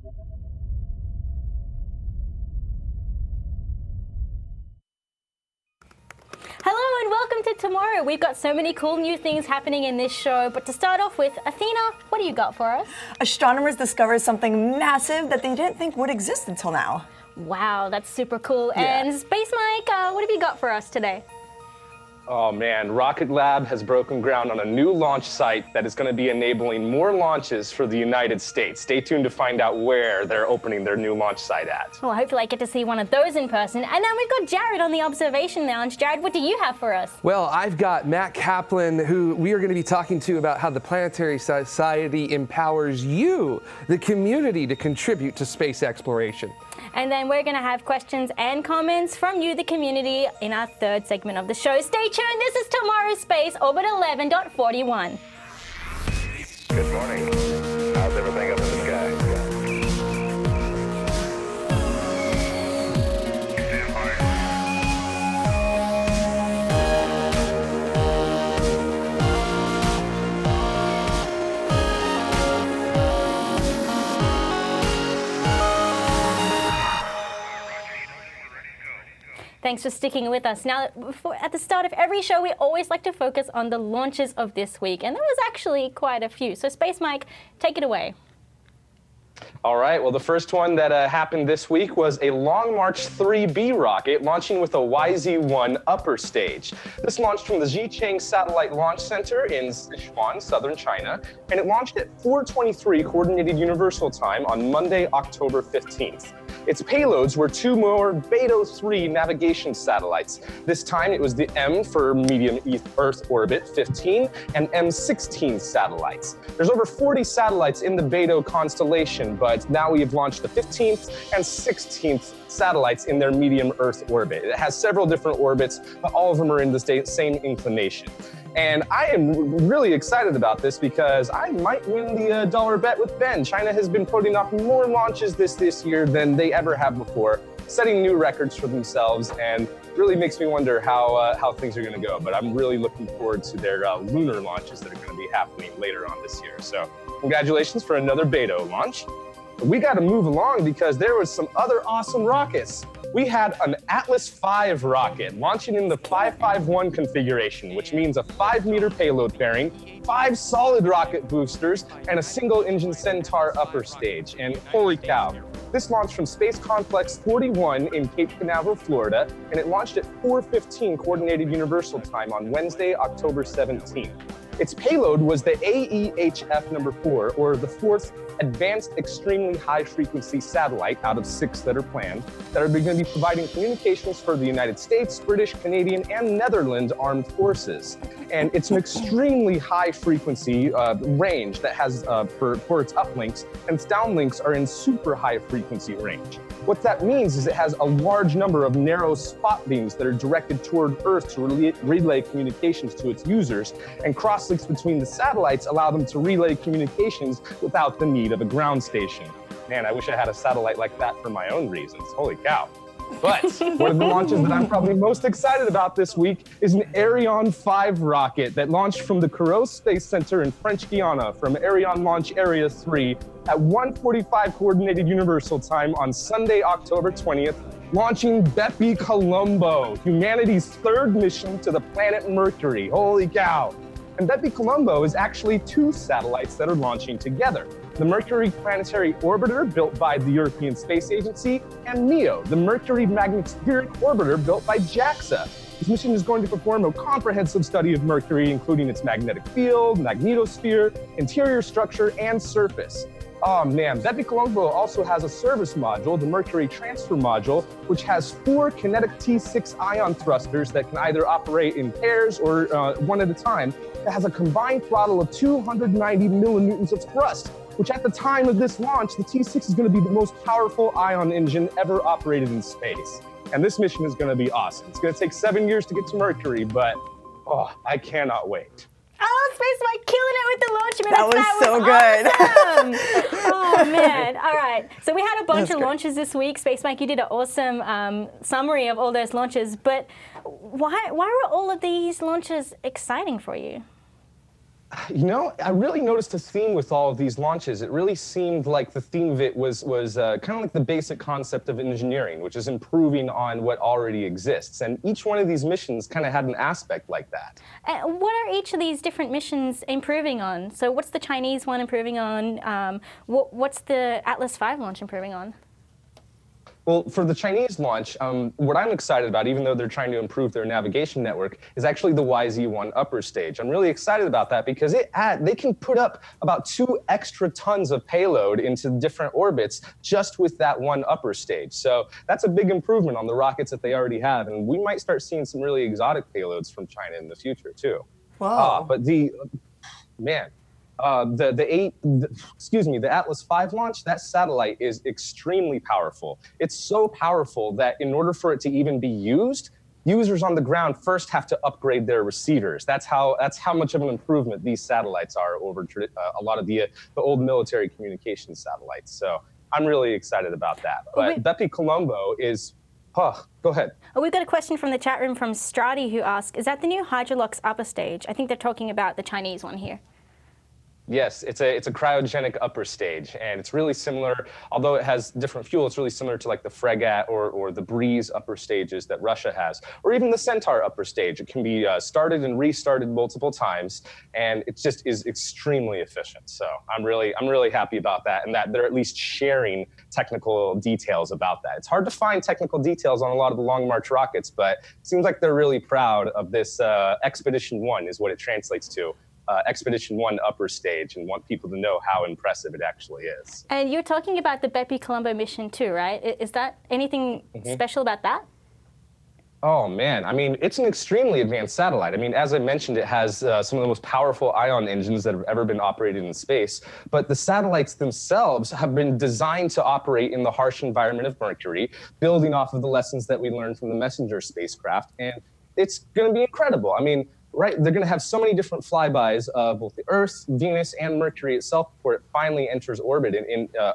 Hello and welcome to Tomorrow. We've got so many cool new things happening in this show, but to start off with, Athena, what do you got for us? Astronomers discovered something massive that they didn't think would exist until now. Wow, that's super cool. Yeah. And Space Mike, what have you got for us today? Oh man, Rocket Lab has broken ground on a new launch site that is going to be enabling more launches for the United States. Stay tuned to find out where they're opening their new launch site at. Well, hopefully I get to see one of those in person. And then we've got Jared on the observation lounge. Jared, what do you have for us? Well, I've got Matt Kaplan, who we are going to be talking to about how the Planetary Society empowers you, the community, to contribute to space exploration. And then we're going to have questions and comments from you, the community, in our third segment of the show. Stay tuned. This is Tomorrow's Space, Orbit 11.41. Good morning. How's everything up in the sky? Thanks for sticking with us. Now, at the start of every show, we always like to focus on the launches of this week, and there was actually quite a few. So, Space Mike, take it away. All right, well, the first one that happened this week was a Long March 3B rocket launching with a YZ-1 upper stage. This launched from the Xichang Satellite Launch Center in Sichuan, southern China, and it launched at 4:23 Coordinated Universal Time on Monday, October 15th. Its payloads were two more Beidou 3 navigation satellites. This time it was the M for medium Earth orbit 15 and M16 satellites. There's over 40 satellites in the Beidou constellation, but now we have launched the 15th and 16th satellites in their medium Earth orbit. It has several different orbits, but all of them are in the same inclination. And I am really excited about this because I might win the dollar bet with Ben. China has been putting off more launches this year than they ever have before, setting new records for themselves, and really makes me wonder how things are going to go. But I'm really looking forward to their lunar launches that are going to be happening later on this year. So congratulations for another Beidou launch. But we got to move along because there was some other awesome rockets. We had an Atlas V rocket launching in the 551 configuration, which means a 5-meter payload bearing, 5 solid rocket boosters, and a single-engine Centaur upper stage. And holy cow, this launched from Space Complex 41 in Cape Canaveral, Florida, and it launched at 4:15 Coordinated Universal Time on Wednesday, October 17th. Its payload was the AEHF number 4, or the 4th Advanced Extremely High Frequency Satellite out of 6 that are planned, that are going to be providing communications for the United States, British, Canadian, and Netherlands armed forces. And it's an extremely high frequency range that has for its uplinks, and its downlinks are in super high frequency range. What that means is it has a large number of narrow spot beams that are directed toward Earth to relay communications to its users, and crosslinks between the satellites allow them to relay communications without the need of a ground station. Man, I wish I had a satellite like that for my own reasons. Holy cow. But one of the launches that I'm probably most excited about this week is an Ariane 5 rocket that launched from the Kourou Space Center in French Guiana from Ariane Launch Area 3 at 1:45 Coordinated Universal Time on Sunday, October 20th, launching BepiColombo, humanity's 3rd mission to the planet Mercury. Holy cow. And BepiColombo is actually 2 satellites that are launching together. The Mercury Planetary Orbiter, built by the European Space Agency, and MEO, the Mercury Magnetospheric Orbiter, built by JAXA. This mission is going to perform a comprehensive study of Mercury, including its magnetic field, magnetosphere, interior structure, and surface. Oh man, BepiColombo also has a service module, the Mercury Transfer Module, which has 4 kinetic T6 ion thrusters that can either operate in pairs or one at a time. It has a combined throttle of 290 millinewtons of thrust, which at the time of this launch, the T6 is going to be the most powerful ion engine ever operated in space. And this mission is going to be awesome. It's going to take 7 years to get to Mercury, but I cannot wait. Oh, Space Mike killing it with the launch. I mean, That was so good. Awesome. Oh, man. All right. So we had a bunch of launches this week. Space Mike, you did an awesome summary of all those launches. But why were all of these launches exciting for you? You know, I really noticed a theme with all of these launches. It really seemed like the theme of it was kind of like the basic concept of engineering, which is improving on what already exists. And each one of these missions kind of had an aspect like that. What are each of these different missions improving on? So what's the Chinese one improving on? What's the Atlas V launch improving on? Well, for the Chinese launch, what I'm excited about, even though they're trying to improve their navigation network, is actually the YZ-1 upper stage. I'm really excited about that because they can put up about 2 extra tons of payload into different orbits just with that one upper stage. So that's a big improvement on the rockets that they already have, and we might start seeing some really exotic payloads from China in the future too. Wow. But man. The Atlas V launch, that satellite is extremely powerful. It's so powerful that in order for it to even be used, users on the ground first have to upgrade their receivers. That's how much of an improvement these satellites are over a lot of the old military communication satellites. So I'm really excited about that. But BepiColombo is, go ahead. We've got a question from the chat room from Strati who asks, is that the new Hydrolox upper stage? I think they're talking about the Chinese one here. Yes, it's a cryogenic upper stage, and it's really similar, although it has different fuel, it's really similar to like the Fregat or the Breeze upper stages that Russia has, or even the Centaur upper stage. It can be started and restarted multiple times, and it just is extremely efficient. So I'm really happy about that, and that they're at least sharing technical details about that. It's hard to find technical details on a lot of the Long March rockets, but it seems like they're really proud of this Expedition 1 is what it translates to. Expedition 1 upper stage, and want people to know how impressive it actually is. And you're talking about the BepiColombo mission too, right? Is that anything special about that? Oh man, I mean, it's an extremely advanced satellite. I mean, as I mentioned, it has some of the most powerful ion engines that have ever been operated in space, but the satellites themselves have been designed to operate in the harsh environment of Mercury, building off of the lessons that we learned from the Messenger spacecraft, and it's going to be incredible. I mean, right, they're going to have so many different flybys of both the Earth, Venus, and Mercury itself before it finally enters orbit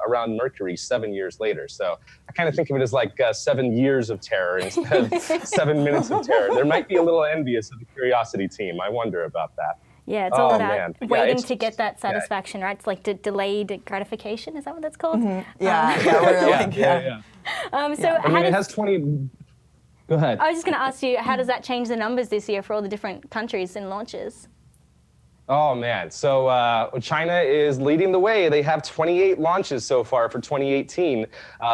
around Mercury 7 years later. So I kind of think of it as like 7 years of terror instead of 7 minutes of terror. There might be a little envious of the Curiosity team. I wonder about that. Yeah, it's all about waiting to get that satisfaction, right? It's like delayed gratification. Is that what that's called? Yeah. It has 20... Go ahead. I was just going to ask you, how does that change the numbers this year for all the different countries and launches? Oh, man. So China is leading the way. They have 28 launches so far for 2018.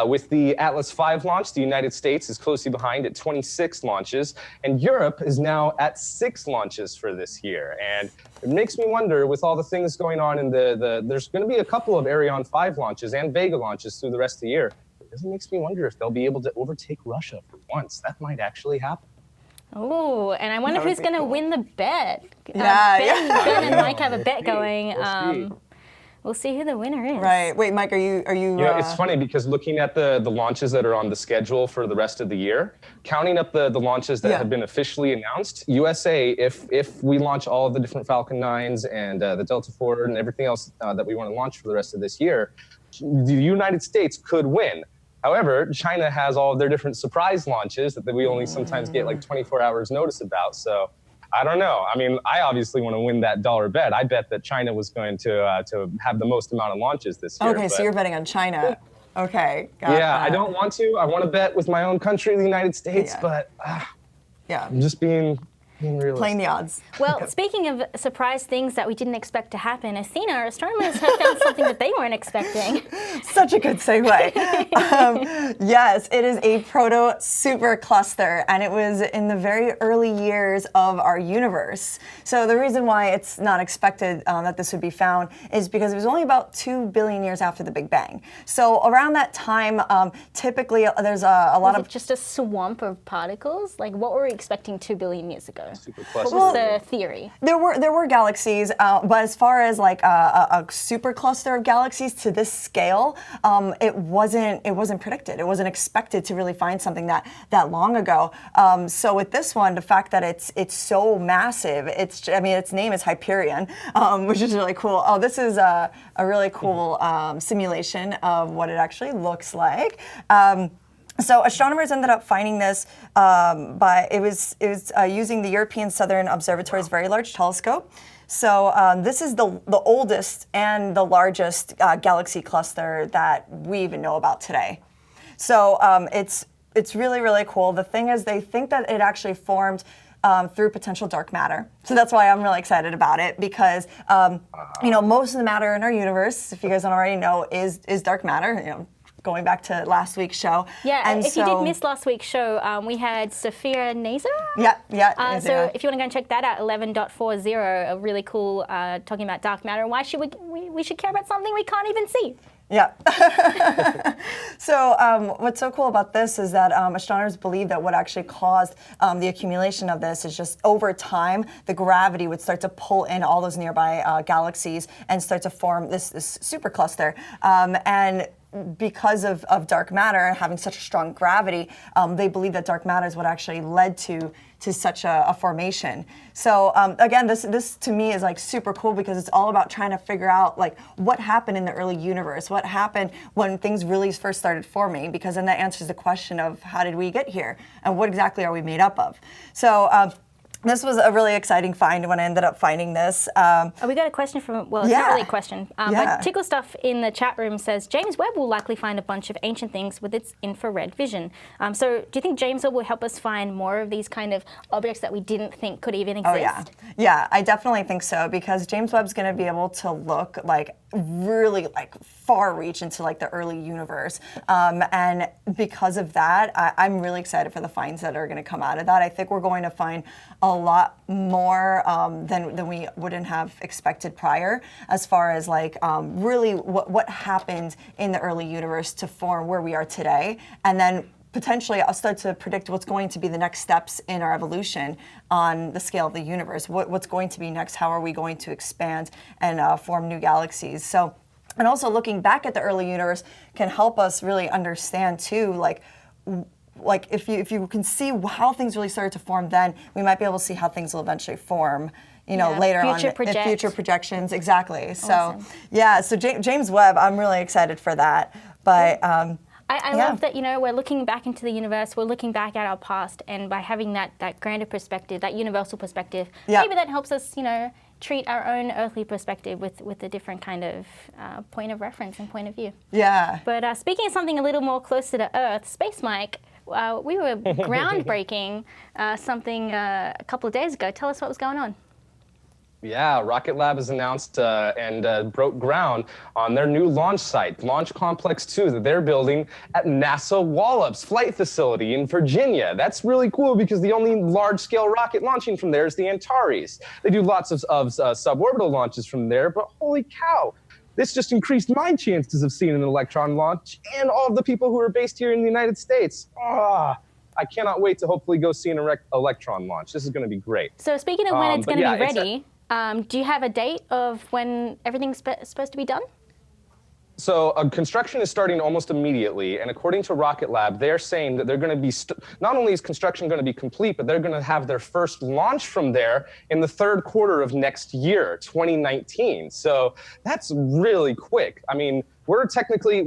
With the Atlas V launch, the United States is closely behind at 26 launches. And Europe is now at 6 launches for this year. And it makes me wonder, with all the things going on in there's going to be a couple of Ariane 5 launches and Vega launches through the rest of the year. It makes me wonder if they'll be able to overtake Russia for once. That might actually happen. Oh, and I wonder who's going to win the bet. Ben and Mike have a bet going. We'll see who the winner is. Right. Wait, Mike, are you? Yeah, it's funny because looking at the launches that are on the schedule for the rest of the year, counting up the launches that have been officially announced, USA, if we launch all of the different Falcon 9s and the Delta IV and everything else that we want to launch for the rest of this year, the United States could win. However, China has all of their different surprise launches that we only sometimes get like 24 hours notice about. So I don't know. I mean, I obviously want to win that dollar bet. I bet that China was going to have the most amount of launches this year. Okay, so you're betting on China. Okay, got yeah, that. I don't want to. I want to bet with my own country, the United States, but I'm just being realistic. Playing the odds. Well, speaking of surprise things that we didn't expect to happen, Athena, our astronomers have found something that they weren't expecting. Such a good segue. Yes, it is a proto-supercluster, and it was in the very early years of our universe. So the reason why it's not expected that this would be found is because it was only about 2 billion years after the Big Bang. So around that time, typically there's a lot of... just a swamp of particles? Like, what were we expecting 2 billion years ago? Supercluster. What was the theory? There were galaxies, but as far as like a supercluster of galaxies to this scale, it wasn't predicted. It wasn't expected to really find something that long ago. So with this one, the fact that it's so massive, its name is Hyperion, which is really cool. Oh, this is a really cool simulation of what it actually looks like. So astronomers ended up finding this by using the European Southern Observatory's Very Large Telescope. So this is the oldest and the largest galaxy cluster that we even know about today. So it's really, really cool. The thing is, they think that it actually formed through potential dark matter. So that's why I'm really excited about it, because most of the matter in our universe, if you guys don't already know, is dark matter. Going back to last week's show. Yeah, and if you did miss last week's show, we had Sophia Nazar. Yeah. So if you want to go and check that out, 11.40, a really cool talking about dark matter and why should we should care about something we can't even see. Yeah. So what's so cool about this is that astronomers believe that what actually caused the accumulation of this is just over time, the gravity would start to pull in all those nearby galaxies and start to form this supercluster. And because of dark matter and having such a strong gravity, they believe that dark matter is what actually led to such a formation. So again, this to me is like super cool, because it's all about trying to figure out like what happened in the early universe, what happened when things really first started forming, because then that answers the question of how did we get here and what exactly are we made up of. So this was a really exciting find when I ended up finding this. We got a question from, well, it's not really a question, but Tickle Stuff in the chat room says, James Webb will likely find a bunch of ancient things with its infrared vision. So do you think James Webb will help us find more of these kind of objects that we didn't think could even exist? Oh, yeah, I definitely think so, because James Webb's going to be able to look like really like far reach into like the early universe. And because of that, I'm really excited for the finds that are going to come out of that. I think we're going to find a lot more than we wouldn't have expected prior, as far as like really what happened in the early universe to form where we are today. And then potentially I'll start to predict what's going to be the next steps in our evolution on the scale of the universe. What's going to be next? How are we going to expand and form new galaxies? So, and also looking back at the early universe can help us really understand too, like if you can see how things really started to form, then we might be able to see how things will eventually form, later on in future projections. Exactly. Awesome. So James Webb, I'm really excited for that. But I love that, we're looking back into the universe, we're looking back at our past, and by having that grander perspective, that universal perspective, maybe that helps us, treat our own earthly perspective with a different kind of point of reference and point of view. Yeah. But speaking of something a little more closer to Earth, Space Mike, we were groundbreaking something a couple of days ago. Tell us what was going on. Yeah, Rocket Lab has announced and broke ground on their new launch site, Launch Complex 2, that they're building at NASA Wallops Flight Facility in Virginia. That's really cool, because the only large-scale rocket launching from there is the Antares. They do lots of suborbital launches from there, but holy cow, this just increased my chances of seeing an Electron launch and all of the people who are based here in the United States. I cannot wait to hopefully go see an Electron launch. This is going to be great. So speaking of when it's going to be ready, do you have a date of when everything's supposed to be done? So construction is starting almost immediately, and according to Rocket Lab, they're saying that they're going to be, not only is construction going to be complete, but they're going to have their first launch from there in the third quarter of next year, 2019. So that's really quick. I mean, we're technically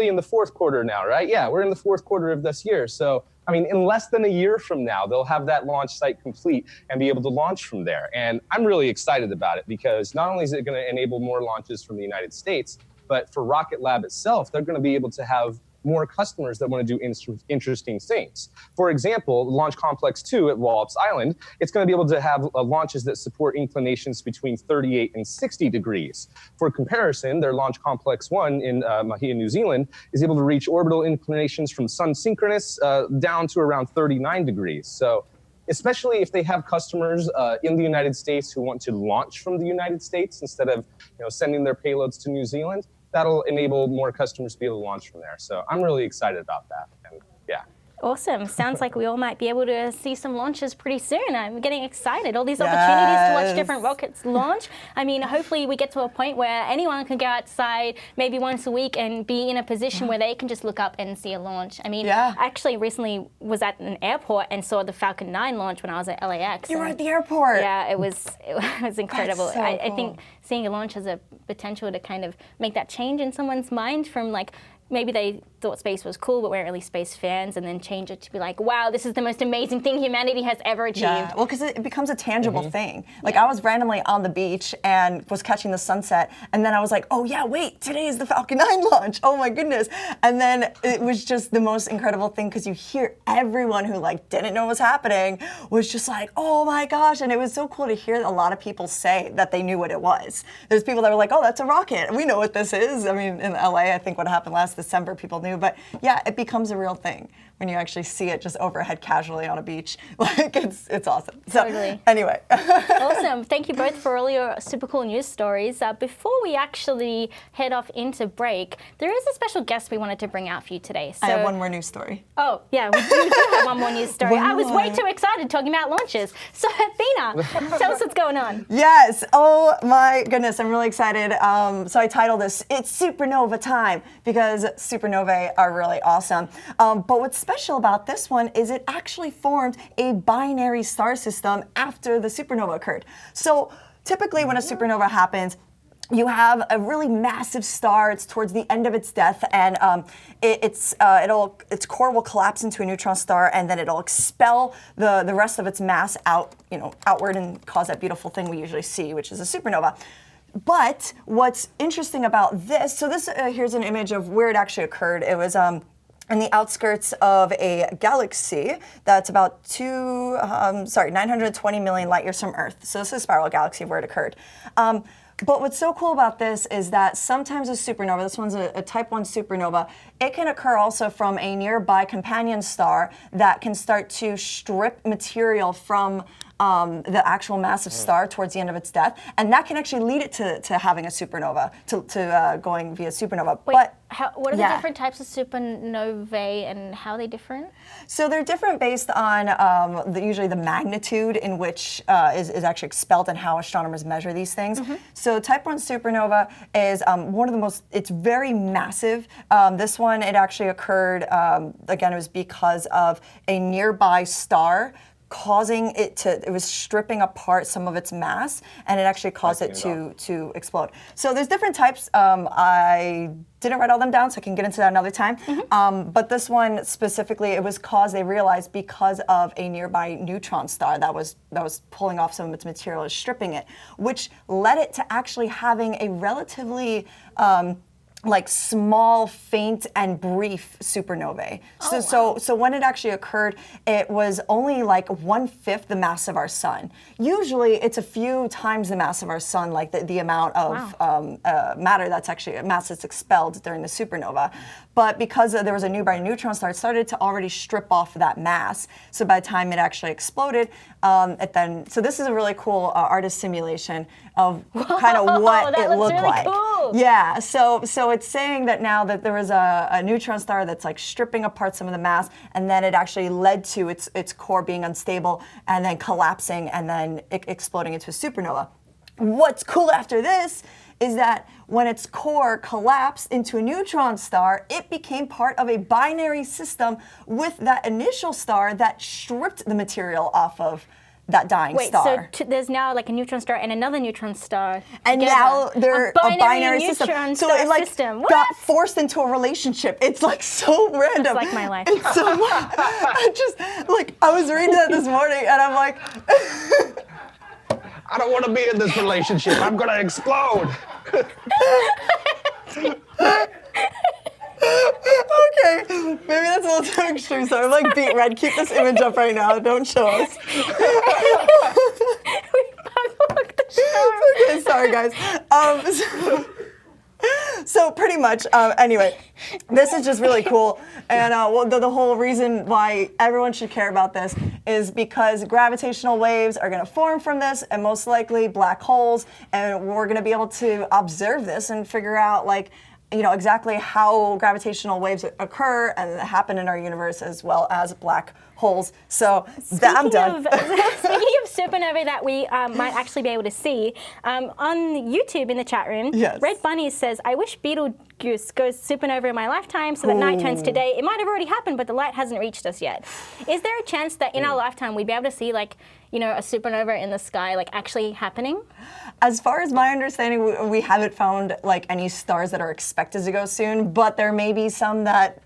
in the fourth quarter now, right? Yeah, we're in the fourth quarter of this year. So, I mean, in less than a year from now, they'll have that launch site complete and be able to launch from there. And I'm really excited about it, because not only is it going to enable more launches from the United States, but for Rocket Lab itself, they're going to be able to have more customers that want to do interesting things. For example, Launch Complex 2 at Wallops Island, it's going to be able to have launches that support inclinations between 38 and 60 degrees. For comparison, their Launch Complex 1 in Mahia, New Zealand, is able to reach orbital inclinations from sun synchronous down to around 39 degrees. So especially if they have customers in the United States who want to launch from the United States instead of sending their payloads to New Zealand, that'll enable more customers to be able to launch from there. So I'm really excited about that. And yeah. Awesome. Sounds like we all might be able to see some launches pretty soon. I'm getting excited. All these opportunities to watch different rockets launch. I mean, hopefully we get to a point where anyone can go outside maybe once a week and be in a position where they can just look up and see a launch. I mean, I actually recently was at an airport and saw the Falcon 9 launch when I was at LAX. You were at the airport. Yeah, it was incredible. That's so I cool. think seeing a launch has a potential to kind of make that change in someone's mind from like maybe they thought space was cool, but weren't really space fans, and then change it to be like, wow, this is the most amazing thing humanity has ever achieved. Yeah, well, because it becomes a tangible thing. Like, I was randomly on the beach and was catching the sunset, and then I was like, oh yeah, wait, today is the Falcon 9 launch. Oh my goodness. And then it was just the most incredible thing, because you hear everyone who like didn't know what was happening was just like, oh my gosh. And it was so cool to hear a lot of people say that they knew what it was. There's people that were like, oh, that's a rocket. We know what this is. I mean, in LA, I think what happened last December, people knew. But yeah, it becomes a real thing when you actually see it just overhead casually on a beach. Like, it's awesome. So, Totally. Anyway. Awesome. Thank you both for all your super cool news stories. Before we actually head off into break, there is a special guest we wanted to bring out for you today. So, I have one more news story. Oh, yeah, we do have one more news story. One I was way more. too excited talking about launches. So, Athena, tell us what's going on. Yes. Oh my goodness, I'm really excited. So I titled this, It's Supernova Time, because supernovae are really awesome. But what's special about this one is it actually formed a binary star system after the supernova occurred. So typically when a supernova happens, you have a really massive star. It's towards the end of its death, and its core will collapse into a neutron star, and then it'll expel the rest of its mass outward, and cause that beautiful thing we usually see, which is a supernova. But what's interesting about this, so this here's an image of where it actually occurred. It was in the outskirts of a galaxy that's about 920 million light years from Earth. So this is a spiral galaxy where it occurred. But what's so cool about this is that sometimes a supernova, this one's a type 1 supernova, it can occur also from a nearby companion star that can start to strip material from the actual massive star towards the end of its death, and that can actually lead it to having a supernova, to going via supernova. Wait, but what are the different types of supernovae, and how are they different? So they're different based on usually the magnitude in which is actually expelled, and how astronomers measure these things. So type 1 supernova is one of the most, it's very massive. This one, it actually occurred, again, it was because of a nearby star causing it was stripping apart some of its mass, and it actually caused it to explode. So there's different types. I didn't write all them down, so I can get into that another time. But this one specifically, it was caused, they realized, because of a nearby neutron star that was pulling off some of its material, stripping it, which led it to actually having a relatively like small, faint, and brief supernovae. So when it actually occurred, it was only like 1/5 the mass of our sun. Usually, it's a few times the mass of our sun, like the amount of matter that's actually mass that's expelled during the supernova. But because there was a nearby neutron star, it started to already strip off that mass. So by the time it actually exploded, so this is a really cool artist simulation of kind of what it looked really like. Cool. Yeah, so it's saying that now that there was a neutron star that's like stripping apart some of the mass, and then it actually led to its core being unstable, and then collapsing, and then exploding into a supernova. What's cool after this is that when its core collapsed into a neutron star, it became part of a binary system with that initial star that stripped the material off of that dying star. So there's now like a neutron star and another neutron star. And together. now they're a binary system. So it like system. got forced into a relationship. It's like so random. It's like my life. It's so I was reading that this morning, and I'm like, I don't want to be in this relationship. I'm going to explode. okay, maybe that's a little too extreme. So I'm like, beat red, keep this image up right now. Don't show us. Okay, sorry guys. So pretty much, anyway, this is just really cool. And the whole reason why everyone should care about this is because gravitational waves are going to form from this, and most likely black holes, and we're going to be able to observe this and figure out exactly how gravitational waves occur and happen in our universe, as well as black holes. So I'm done. Speaking of supernovae that we might actually be able to see, on YouTube in the chat room, yes. Red Bunny says, I wish Beidou goose goes supernova in my lifetime, so that night turns to day. It might have already happened, but the light hasn't reached us yet. Is there a chance that in our lifetime we'd be able to see like, you know, a supernova in the sky like actually happening? As far as my understanding, we haven't found like any stars that are expected to go soon, but there may be some that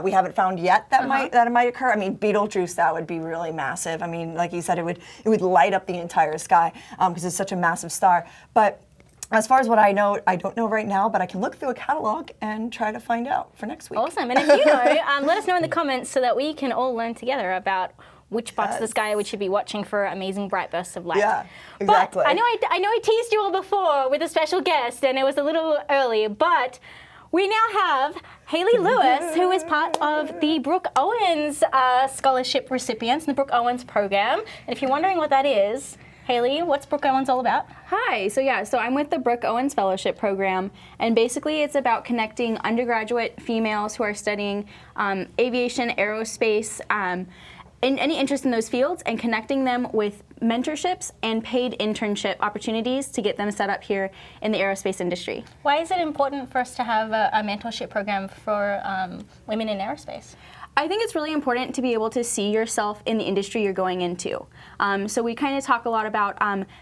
we haven't found yet that might occur. I mean, Betelgeuse, that would be really massive. I mean, like you said, it would light up the entire sky because it's such a massive star. But as far as what I know, I don't know right now, but I can look through a catalog and try to find out for next week. Awesome. And if you know, let us know in the comments so that we can all learn together about which parts of the sky we should be watching for amazing bright bursts of light. Yeah, exactly. But I know I teased you all before with a special guest, and it was a little early, but we now have Haley Lewis, who is part of the Brooke Owens scholarship recipients in the Brooke Owens program. And if you're wondering what that is, Haley, what's Brooke Owens all about? Hi, so I'm with the Brooke Owens Fellowship Program, and basically it's about connecting undergraduate females who are studying aviation, aerospace, and any interest in those fields, and connecting them with mentorships and paid internship opportunities to get them set up here in the aerospace industry. Why is it important for us to have a mentorship program for women in aerospace? I think it's really important to be able to see yourself in the industry you're going into. So we kind of talk a lot about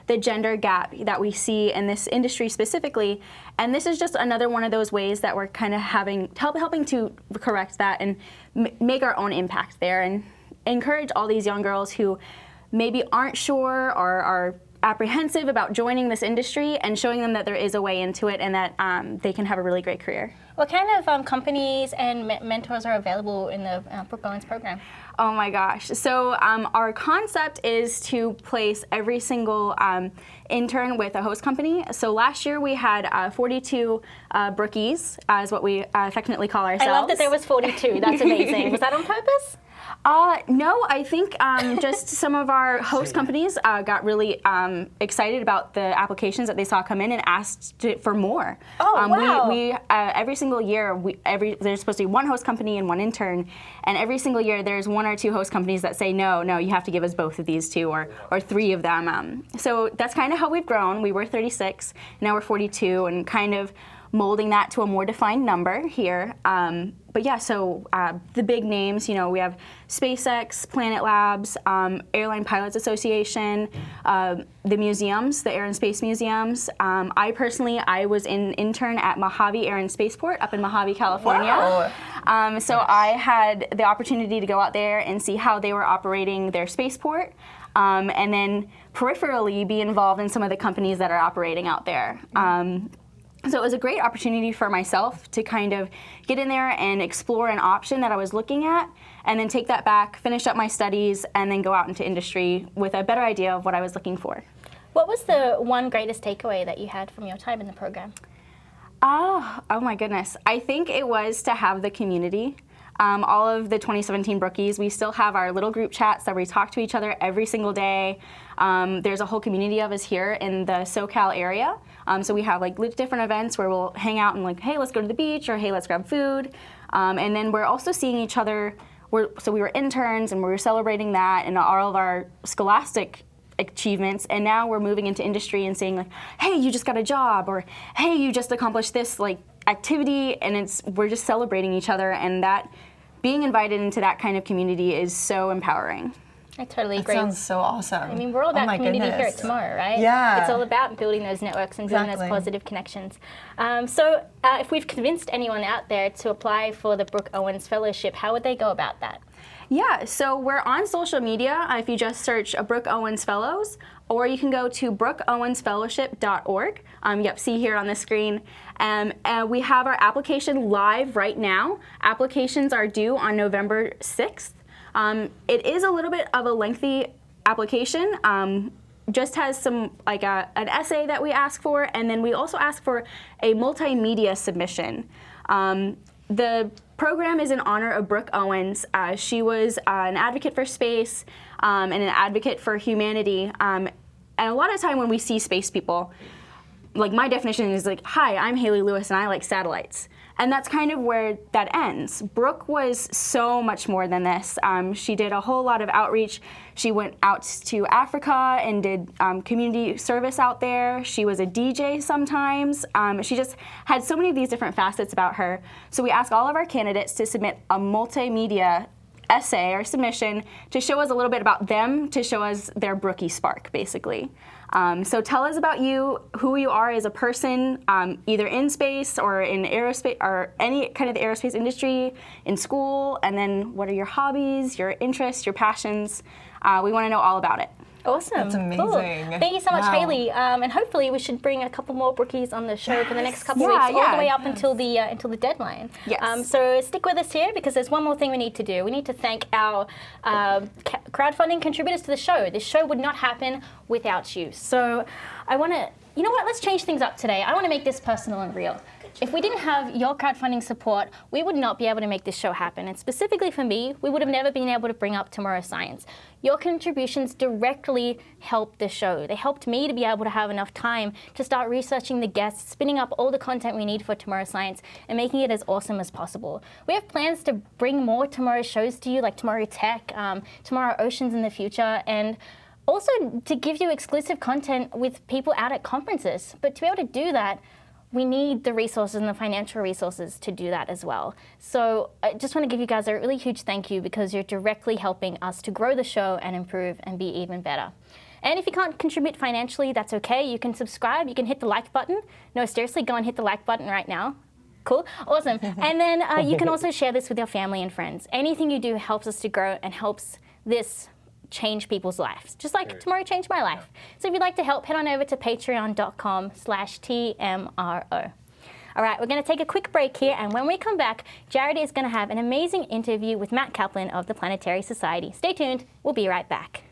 the gender gap that we see in this industry specifically, and this is just another one of those ways that we're kind of helping to correct that and make our own impact there, and encourage all these young girls who maybe aren't sure or are apprehensive about joining this industry, and showing them that there is a way into it and that they can have a really great career. What kind of companies and mentors are available in the Brooke Owens program? Oh my gosh. So our concept is to place every single intern with a host company. So last year we had 42 brookies, is what we affectionately call ourselves. I love that there was 42. That's amazing. Was that on purpose? No, I think just some of our host companies got really excited about the applications that they saw come in and asked for more. Oh, wow. We every single year, there's supposed to be one host company and one intern, and every single year there's one or two host companies that say, no, you have to give us both of these two or three of them. So that's kind of how we've grown. We were 36, now we're 42, and kind of molding that to a more defined number here. But yeah, so the big names, we have SpaceX, Planet Labs, Airline Pilots Association, the museums, the Air and Space Museums. I was an intern at Mojave Air and Spaceport up in Mojave, California. Wow. So I had the opportunity to go out there and see how they were operating their spaceport, and then peripherally be involved in some of the companies that are operating out there. So it was a great opportunity for myself to kind of get in there and explore an option that I was looking at, and then take that back, finish up my studies, and then go out into industry with a better idea of what I was looking for. What was the one greatest takeaway that you had from your time in the program? Oh my goodness. I think it was to have the community. All of the 2017 Brookies, we still have our little group chats that we talk to each other every single day. There's a whole community of us here in the SoCal area. So we have different events where we'll hang out and hey, let's go to the beach, or hey, let's grab food. And then we're also seeing each other. So we were interns and we were celebrating that and all of our scholastic achievements, and now we're moving into industry and saying hey, you just got a job, or hey, you just accomplished this activity, and we're just celebrating each other, and that being invited into that kind of community is so empowering. I totally agree. That sounds so awesome. I mean, we're all about community here at Tomorrow, right? Yeah. It's all about building those networks and building those positive connections. So if we've convinced anyone out there to apply for the Brooke Owens Fellowship, how would they go about that? Yeah, so we're on social media if you just search Brooke Owens Fellows, or you can go to brookeowensfellowship.org. See here on the screen. We have our application live right now. Applications are due on November 6th. It is a little bit of a lengthy application. Just has some an essay that we ask for, and then we also ask for a multimedia submission. The program is in honor of Brooke Owens. She was an advocate for space and an advocate for humanity. And a lot of time when we see space people, my definition is hi, I'm Haley Lewis and I like satellites. And that's kind of where that ends. Brooke was so much more than this. She did a whole lot of outreach. She went out to Africa and did community service out there. She was a DJ sometimes. She just had so many of these different facets about her. So we ask all of our candidates to submit a multimedia essay or submission to show us a little bit about them, to show us their Brookie spark, basically. So tell us about you, who you are as a person, either in space or in aerospace or any kind of the aerospace industry, in school, and then what are your hobbies, your interests, your passions. We want to know all about it. Awesome. That's amazing. Cool. Thank you so much, Wow. Haley. And hopefully we should bring a couple more brookies on the show for the next couple Yeah, weeks, all yeah. the way up until the deadline. Yes. So stick with us here because there's one more thing we need to do. We need to thank our crowdfunding contributors to the show. This show would not happen without you. So I want to, you know what? Let's change things up today. I want to make this personal and real. If we didn't have your crowdfunding support, we would not be able to make this show happen. And specifically for me, we would have never been able to bring up Tomorrow Science. Your contributions directly helped the show. They helped me to be able to have enough time to start researching the guests, spinning up all the content we need for Tomorrow Science, and making it as awesome as possible. We have plans to bring more Tomorrow shows to you, like Tomorrow Tech, Tomorrow Oceans in the future, and also to give you exclusive content with people out at conferences. But to be able to do that, we need the resources and the financial resources to do that as well. So I just want to give you guys a really huge thank you because you're directly helping us to grow the show and improve and be even better. And if you can't contribute financially, that's okay. You can subscribe, you can hit the like button. No, seriously, go and hit the like button right now. Cool, awesome. And then you can also share this with your family and friends. Anything you do helps us to grow and helps this change people's lives, just like Tomorrow changed my life. So if you'd like to help, head on over to patreon.com/TMRO. All right, we're going to take a quick break here, and when we come back, Jared is going to have an amazing interview with Matt Kaplan of the Planetary Society. Stay tuned, we'll be right back.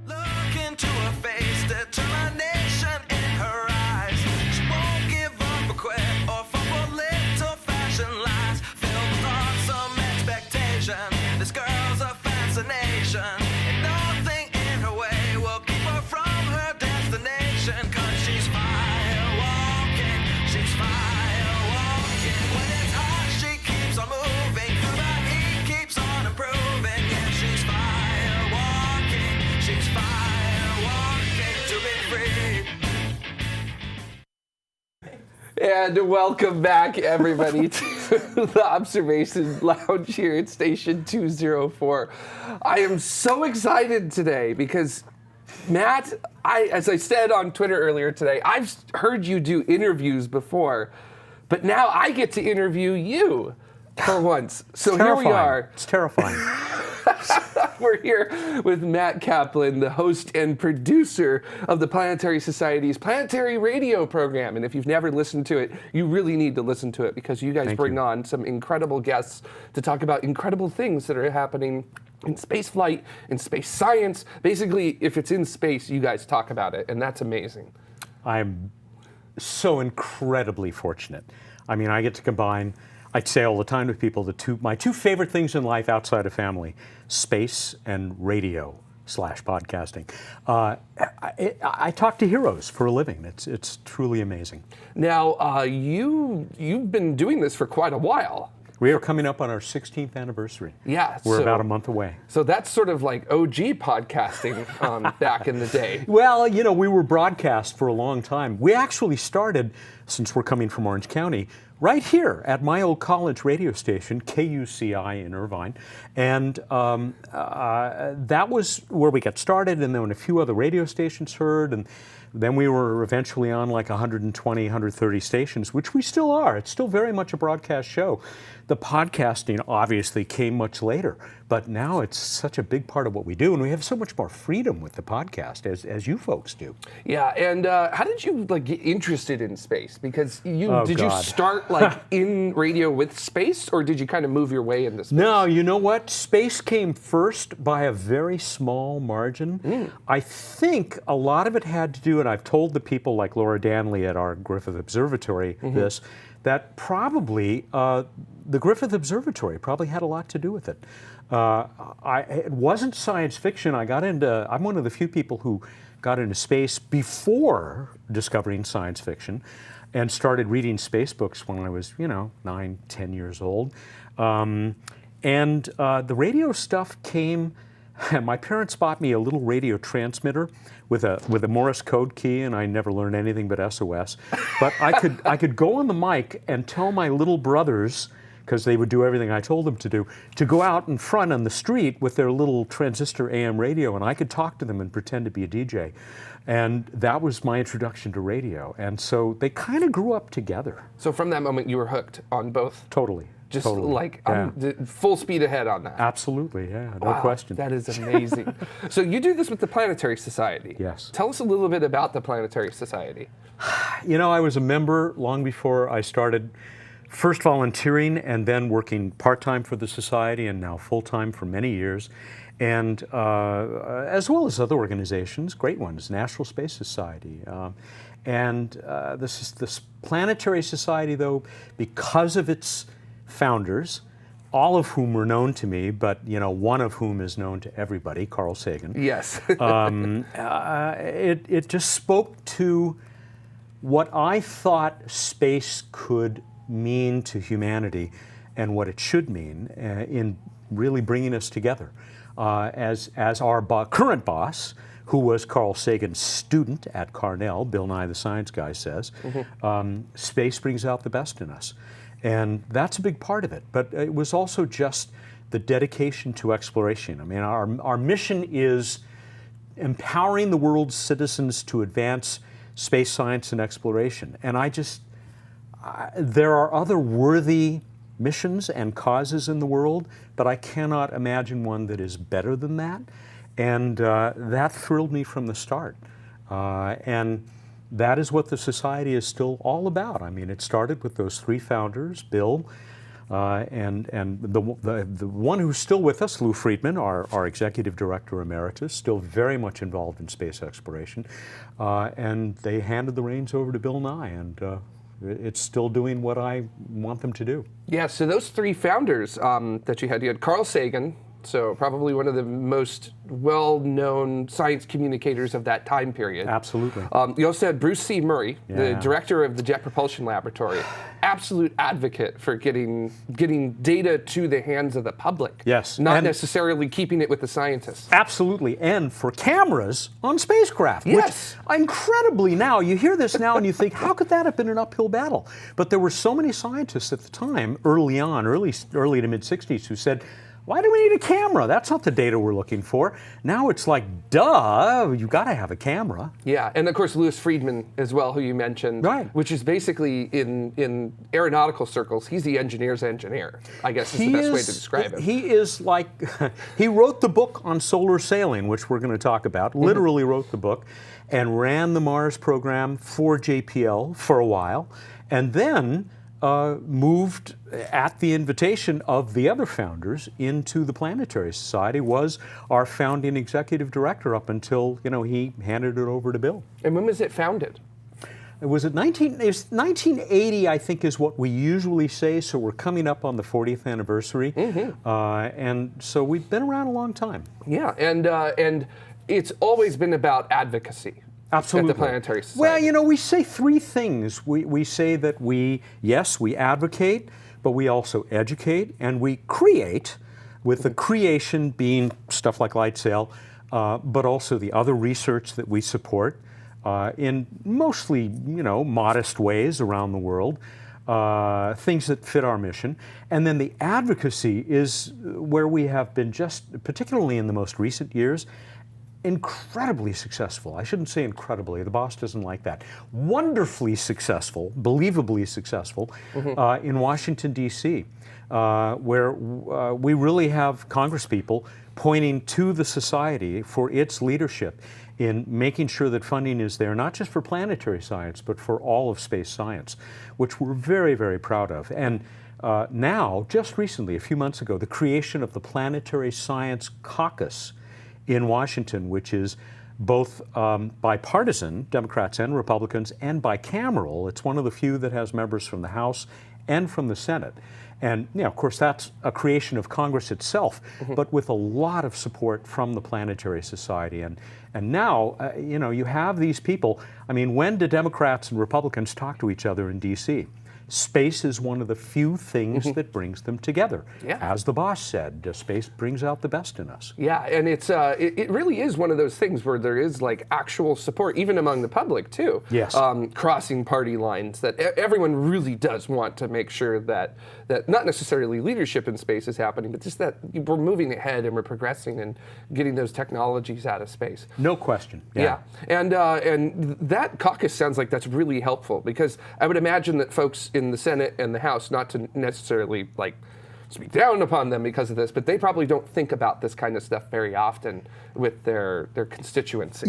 Look into her face, determination in her eyes. She won't give up or quit or fall for little fashion lies. Filled with awesome expectation, this girl's a fascination. And nothing in her way will keep her from her destination. 'Cause she's fire walking, she's fire walking. When it's hot, she keeps on moving. Through the heat, keeps on improving. Yeah, she's fire walking, she's fire walking to be free. And welcome back, everybody, to the Observation Lounge here at Station 204. I am so excited today because, Matt, as I said on Twitter earlier today, I've heard you do interviews before, but now I get to interview you for once. So here we are. It's terrifying. We're here with Matt Kaplan, the host and producer of the Planetary Society's Planetary Radio program. And if you've never listened to it, you really need to listen to it because you guys bring on some incredible guests to talk about incredible things that are happening in space flight, in space science. Basically, if it's in space, you guys talk about it, and that's amazing. I'm so incredibly fortunate. I mean, I get to combine, I say all the time to people, my two favorite things in life outside of family, space and radio/podcasting. I talk to heroes for a living. It's truly amazing. Now, you've been doing this for quite a while. We are coming up on our 16th anniversary. Yeah. We're about a month away. So that's sort of like OG podcasting back in the day. Well, you know, we were broadcast for a long time. We actually started, since we're coming from Orange County, right here at my old college radio station, KUCI in Irvine. And that was where we got started, and then a few other radio stations heard, and then we were eventually on like 120, 130 stations, which we still are. It's still very much a broadcast show. The podcasting obviously came much later, but now it's such a big part of what we do, and we have so much more freedom with the podcast, as you folks do. Yeah, and how did you get interested in space? Because did you start in radio with space, or did you kind of move your way into space? No, you know what? Space came first by a very small margin. I think a lot of it had to do, and I've told the people like Laura Danley at our Griffith Observatory this, that probably the Griffith Observatory probably had a lot to do with it. It wasn't science fiction. I'm one of the few people who got into space before discovering science fiction. and started reading space books when I was, 9, 10 years old. The radio stuff came. My parents bought me a little radio transmitter with a Morse code key, and I never learned anything but SOS. But I could go on the mic and tell my little brothers, because they would do everything I told them to go out in front on the street with their little transistor AM radio, and I could talk to them and pretend to be a DJ. And that was my introduction to radio. And so they kind of grew up together. So from that moment, you were hooked on both? Totally. Just totally. like Yeah. Full speed ahead on that. Absolutely, yeah, no Wow, question. That is amazing. So you do this with the Planetary Society. Yes. Tell us a little bit about the Planetary Society. I was a member long before I started first volunteering and then working part-time for the Society and now full-time for many years. And as well as other organizations, great ones, National Space Society. This Planetary Society, though, because of its founders, all of whom were known to me, but one of whom is known to everybody, Carl Sagan. Yes. It just spoke to what I thought space could mean to humanity and what it should mean in really bringing us together. As our current boss, who was Carl Sagan's student at Cornell, Bill Nye the Science Guy says, space brings out the best in us. And that's a big part of it. But it was also just the dedication to exploration. I mean, our mission is empowering the world's citizens to advance space science and exploration. And there are other worthy missions and causes in the world, but I cannot imagine one that is better than that. And that thrilled me from the start. And that is what the Society is still all about. I mean, it started with those three founders, Bill, and the one who's still with us, Lou Friedman, our Executive Director Emeritus, still very much involved in space exploration. And they handed the reins over to Bill Nye, and it's still doing what I want them to do. Yeah, so those three founders that you had Carl Sagan, so probably one of the most well-known science communicators of that time period. Absolutely. You also had Bruce C. Murray, the director of the Jet Propulsion Laboratory, absolute advocate for getting data to the hands of the public. Yes. Not necessarily keeping it with the scientists. Absolutely, and for cameras on spacecraft. Yes. Which, incredibly now, you hear this now and you think, how could that have been an uphill battle? But there were so many scientists at the time, early to mid-60s, who said, why do we need a camera? That's not the data we're looking for. Now it's like, duh, you've got to have a camera. Yeah, and of course Louis Friedman as well, who you mentioned, right. Which is basically in aeronautical circles, he's the engineer's engineer, I guess is the best way to describe him. He is like, he wrote the book on solar sailing, which we're going to talk about, literally wrote the book, and ran the Mars program for JPL for a while, and then moved at the invitation of the other founders into the Planetary Society, was our founding executive director up until, he handed it over to Bill. And when was it founded? It was 1980, I think, is what we usually say, so we're coming up on the 40th anniversary. And so we've been around a long time. Yeah, and it's always been about advocacy. Absolutely. At the Planetary Society. Well, we say three things. We say that we advocate, but we also educate, and we create, with the creation being stuff like LightSail, but also the other research that we support in mostly, modest ways around the world, things that fit our mission. And then the advocacy is where we have been just, particularly in the most recent years, incredibly successful. I shouldn't say incredibly, the boss doesn't like that. Wonderfully successful, believably successful in Washington, D.C., where we really have congresspeople pointing to the Society for its leadership in making sure that funding is there, not just for planetary science, but for all of space science, which we're very, very proud of. And now, just recently, a few months ago, the creation of the Planetary Science Caucus in Washington, which is both bipartisan, Democrats and Republicans, and bicameral. It's one of the few that has members from the House and from the Senate. And of course, that's a creation of Congress itself, but with a lot of support from the Planetary Society. And now, you have these people. I mean, when do Democrats and Republicans talk to each other in D.C.? Space is one of the few things that brings them together. Yeah. As the boss said, space brings out the best in us. Yeah, and it really is one of those things where there is like actual support, even among the public too. Yes. Crossing party lines, that everyone really does want to make sure that not necessarily leadership in space is happening, but just that we're moving ahead and we're progressing and getting those technologies out of space. No question. Yeah. And that caucus sounds like that's really helpful, because I would imagine that folks in the Senate and the House, not to necessarily like speak down upon them because of this, but they probably don't think about this kind of stuff very often with their constituency.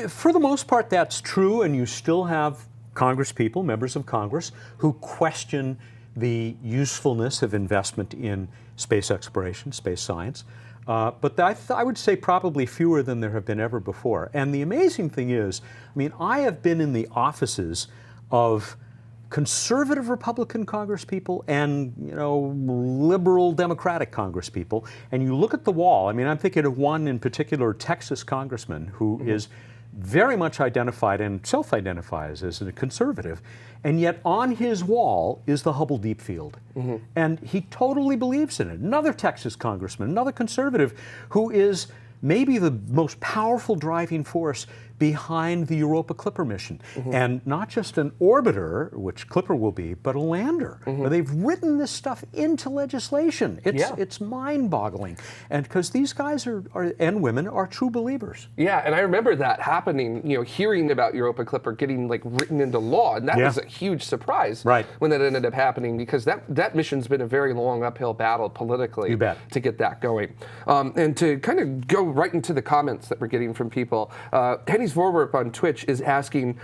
For the most part, that's true, and you still have Congress people, members of Congress, who question the usefulness of investment in space exploration, space science. But I would say probably fewer than there have been ever before. And the amazing thing is, I have been in the offices of conservative Republican congresspeople and liberal Democratic congresspeople, and you look at the wall. I'm thinking of one in particular, Texas congressman, who is very much identified and self-identifies as a conservative, and yet on his wall is the Hubble Deep Field. And he totally believes in it. Another Texas congressman, another conservative, who is maybe the most powerful driving force behind the Europa Clipper mission. And not just an orbiter, which Clipper will be, but a lander. They've written this stuff into legislation. It's mind-boggling. And because these guys are and women are true believers. Yeah, and I remember that happening, hearing about Europa Clipper getting like written into law, and that was a huge surprise when that ended up happening, because that mission's been a very long uphill battle politically to get that going. And to kind of go right into the comments that we're getting from people, Henny's Vorwerp on Twitch is asking,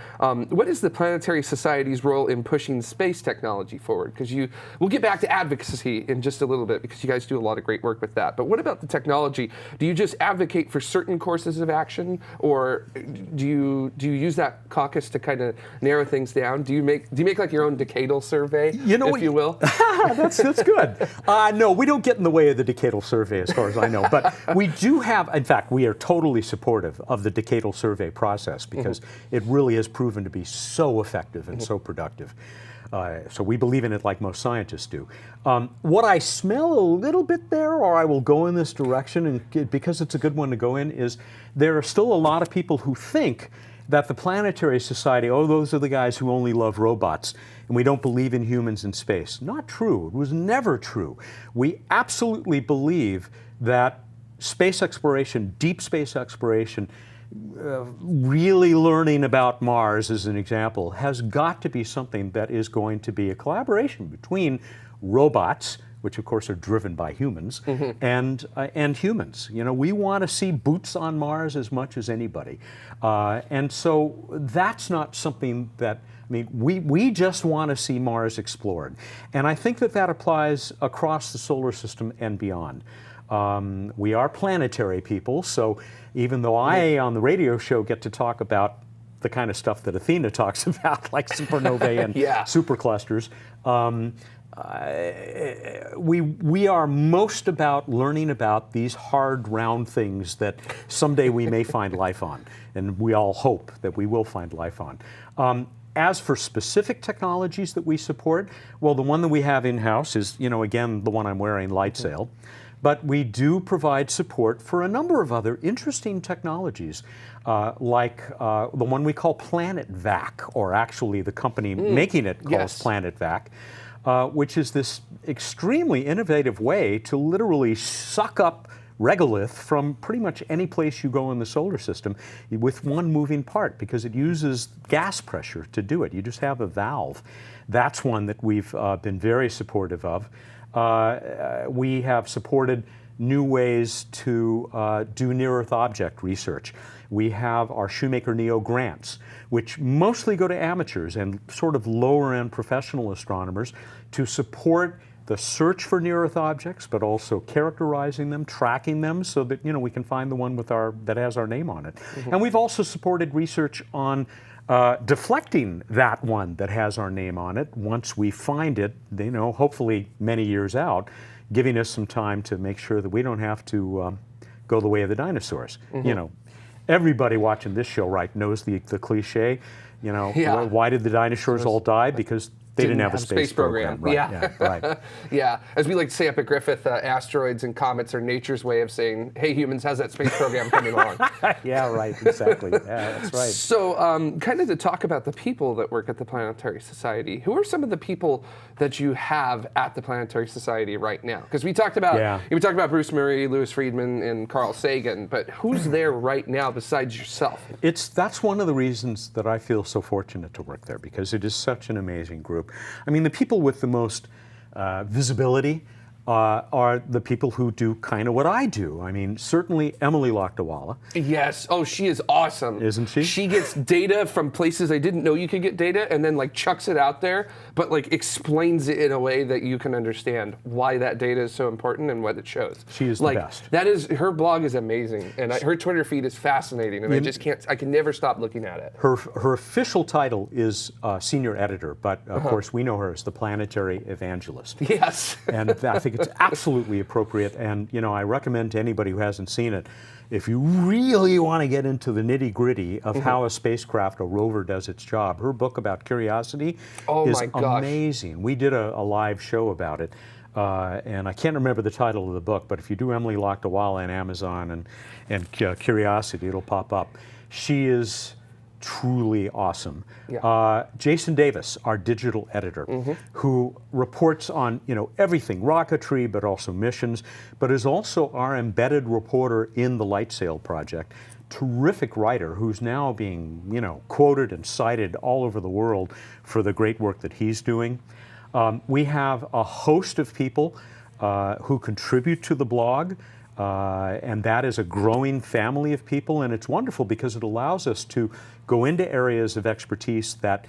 what is the Planetary Society's role in pushing space technology forward? Because we'll get back to advocacy in just a little bit, because you guys do a lot of great work with that. But what about the technology? Do you just advocate for certain courses of action, or do you use that caucus to kind of narrow things down? Do you make like your own decadal survey, if you will? That's good. No, we don't get in the way of the decadal survey, as far as I know. But we do have, in fact, we are totally supportive of the decadal survey process, because it really has proven to be so effective and so productive. So we believe in it like most scientists do. What I smell a little bit there, or I will go in this direction, and because it's a good one to go in, is there are still a lot of people who think that the Planetary Society, those are the guys who only love robots, and we don't believe in humans in space. Not true. It was never true. We absolutely believe that space exploration, deep space exploration, really learning about Mars, as an example, has got to be something that is going to be a collaboration between robots, which of course are driven by humans, and humans. We want to see boots on Mars as much as anybody. And so that's not something that, we just want to see Mars explored. And I think that applies across the solar system and beyond. We are planetary people, so even though I, on the radio show, get to talk about the kind of stuff that Athena talks about, like supernovae and superclusters, we are most about learning about these hard, round things that someday we may find life on, and we all hope that we will find life on. As for specific technologies that we support, well, the one that we have in-house is, again, the one I'm wearing, LightSail. But we do provide support for a number of other interesting technologies, like the one we call Planet Vac, or actually the company making it calls Planet Vac, which is this extremely innovative way to literally suck up regolith from pretty much any place you go in the solar system with one moving part, because it uses gas pressure to do it. You just have a valve. That's one that we've been very supportive of. We have supported new ways to do near-Earth object research. We have our Shoemaker Neo grants, which mostly go to amateurs and sort of lower-end professional astronomers to support the search for near-Earth objects, but also characterizing them, tracking them, so that we can find the one with that has our name on it. And we've also supported research on deflecting that one that has our name on it once we find it, hopefully many years out, giving us some time to make sure that we don't have to go the way of the dinosaurs. Everybody watching this show, right, knows the cliche. Why did the dinosaurs all die? Because they didn't have a space program. Right. Yeah. Right. Yeah. As we like to say up at Griffith, asteroids and comets are nature's way of saying, hey, humans, how's that space program coming along? Yeah, right. Exactly. Yeah, that's right. So kind of to talk about the people that work at the Planetary Society, who are some of the people that you have at the Planetary Society right now? Because we talked about Bruce Murray, Louis Friedman, and Carl Sagan, but who's there right now besides yourself? That's one of the reasons that I feel so fortunate to work there, because it is such an amazing group. I mean, the people with the most visibility are the people who do kind of what I do. I mean, certainly Emily Lakdawalla. Yes. Oh, she is awesome. Isn't she? She gets data from places I didn't know you could get data, and then like chucks it out there, but like explains it in a way that you can understand why that data is so important and what it shows. She is like, the best. That is, her blog is amazing, and her Twitter feed is fascinating, and I can never stop looking at it. Her official title is senior editor, but of course we know her as the Planetary Evangelist. Yes. And I think it's absolutely appropriate, and I recommend to anybody who hasn't seen it, if you really want to get into the nitty-gritty of how a spacecraft, a rover, does its job, her book about Curiosity is amazing. We did a live show about it, and I can't remember the title of the book, but if you do Emily Lakdawalla on Amazon and Curiosity, it'll pop up. She is truly awesome. Yeah. Jason Davis, our digital editor, who reports on everything, rocketry, but also missions, but is also our embedded reporter in the LightSail project. Terrific writer who's now being quoted and cited all over the world for the great work that he's doing. We have a host of people who contribute to the blog. And that is a growing family of people, and it's wonderful because it allows us to go into areas of expertise that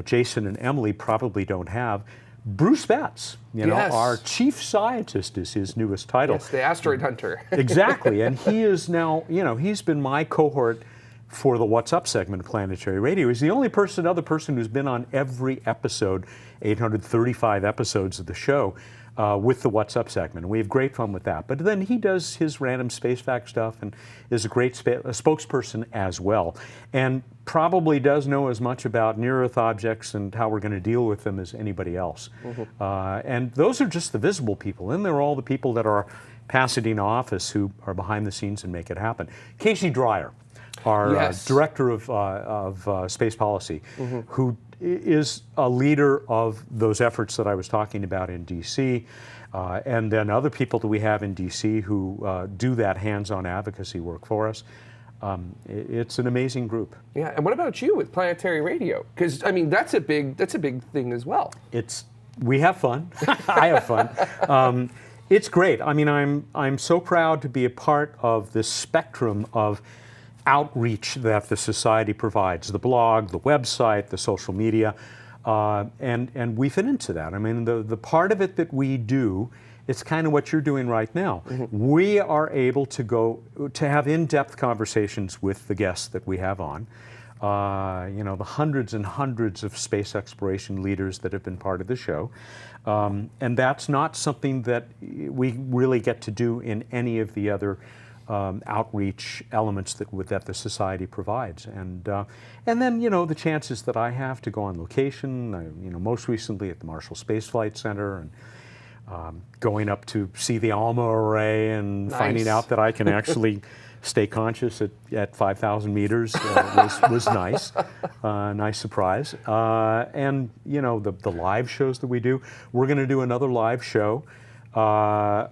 Jason and Emily probably don't have. Bruce Betts, our chief scientist is his newest title. Yes, the asteroid hunter. Exactly, and he is now, he's been my cohort for the What's Up segment of Planetary Radio. He's the only other person who's been on every episode, 835 episodes of the show. With the What's Up segment. And we have great fun with that. But then he does his random space fact stuff and is a great spokesperson as well. And probably does know as much about near-Earth objects and how we're going to deal with them as anybody else. And those are just the visible people. Then there are all the people that are Pasadena office who are behind the scenes and make it happen. Casey Dreyer, our director of space policy, who is a leader of those efforts that I was talking about in D.C., and then other people that we have in D.C. who do that hands-on advocacy work for us. It's an amazing group. Yeah, and what about you with Planetary Radio? Because I mean, that's a big thing as well. We have fun. I have fun. It's great. I mean, I'm so proud to be a part of this spectrum of outreach that the Society provides, the blog, the website, the social media, and we fit into that. I mean, the part of it that we do, it's kind of what you're doing right now. We are able to have in-depth conversations with the guests that we have on, the hundreds and hundreds of space exploration leaders that have been part of the show. And that's not something that we really get to do in any of the other outreach elements that the Society provides, and then the chances that I have to go on location, most recently at the Marshall Space Flight Center, and going up to see the ALMA array and finding out that I can actually stay conscious at 5,000 meters was nice, nice surprise, and the live shows that we do. We're going to do another live show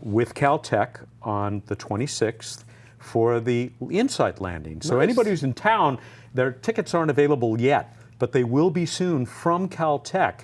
with Caltech on the 26th. For the InSight landing. So anybody who's in town, their tickets aren't available yet, but they will be soon from Caltech.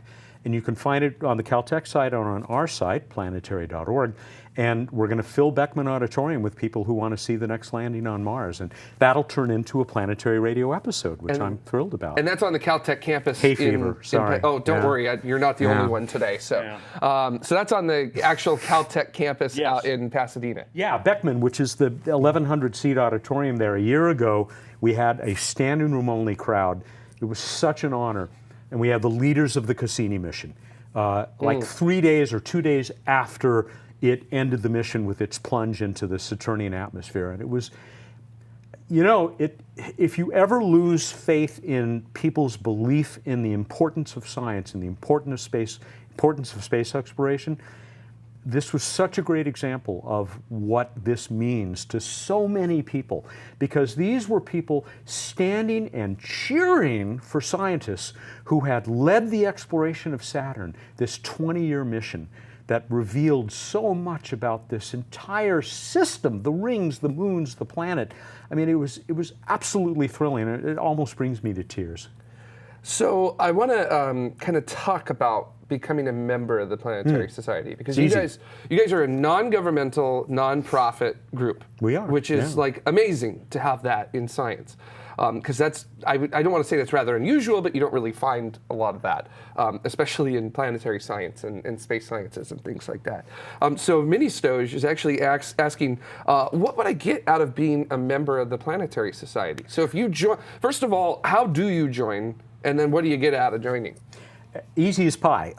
And you can find it on the Caltech site or on our site, planetary.org. And we're going to fill Beckman Auditorium with people who want to see the next landing on Mars. And that'll turn into a Planetary Radio episode, which I'm thrilled about. And that's on the Caltech campus. Hay fever, sorry. Don't worry, you're not the only one today. So so that's on the actual Caltech campus out in Pasadena. Yeah, Beckman, which is the 1,100-seat auditorium there. A year ago, we had a standing room only crowd. It was such an honor. And we had the leaders of the Cassini mission, like 3 days or 2 days after it ended the mission with its plunge into the Saturnian atmosphere. And it was, if you ever lose faith in people's belief in the importance of science and the importance of space exploration, this was such a great example of what this means to so many people, because these were people standing and cheering for scientists who had led the exploration of Saturn, this 20-year mission that revealed so much about this entire system, the rings, the moons, the planet. I mean, it was absolutely thrilling. It almost brings me to tears. So I want to kind of talk about becoming a member of the Planetary Society, because you guys are a non-governmental, non-profit group. We are, which is like amazing to have that in science, because I don't want to say that's rather unusual, but you don't really find a lot of that, especially in planetary science and space sciences and things like that. So Mini Stoge is actually asking, what would I get out of being a member of the Planetary Society? So if you join, first of all, how do you join? And then what do you get out of joining? Easy as pie.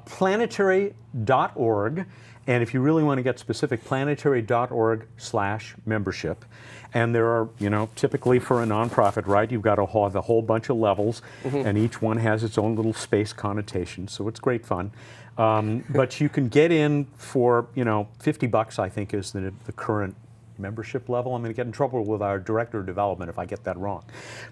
Planetary.org, and if you really want to get specific, planetary.org/membership. And there are, typically for a nonprofit, right, you've got to have a whole bunch of levels, and each one has its own little space connotation, so it's great fun. But you can get in for, $50, I think, is the current membership level. I'm going to get in trouble with our director of development if I get that wrong.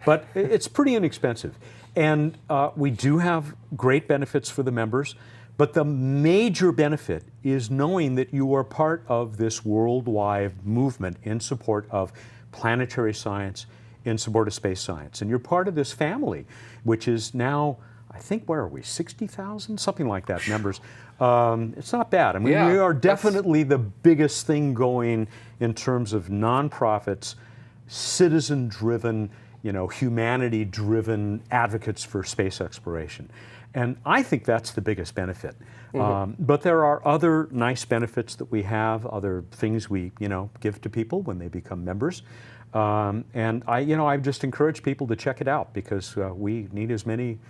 But it's pretty inexpensive. And we do have great benefits for the members, but the major benefit is knowing that you are part of this worldwide movement in support of planetary science, in support of space science. And you're part of this family, which is now, I think, where are we, 60,000? Something like that, members. It's not bad. I mean, we are definitely the biggest thing going in terms of nonprofits, citizen-driven, humanity-driven advocates for space exploration. And I think that's the biggest benefit. But there are other nice benefits that we have, other things we, give to people when they become members. And I just encourage people to check it out, because we need as many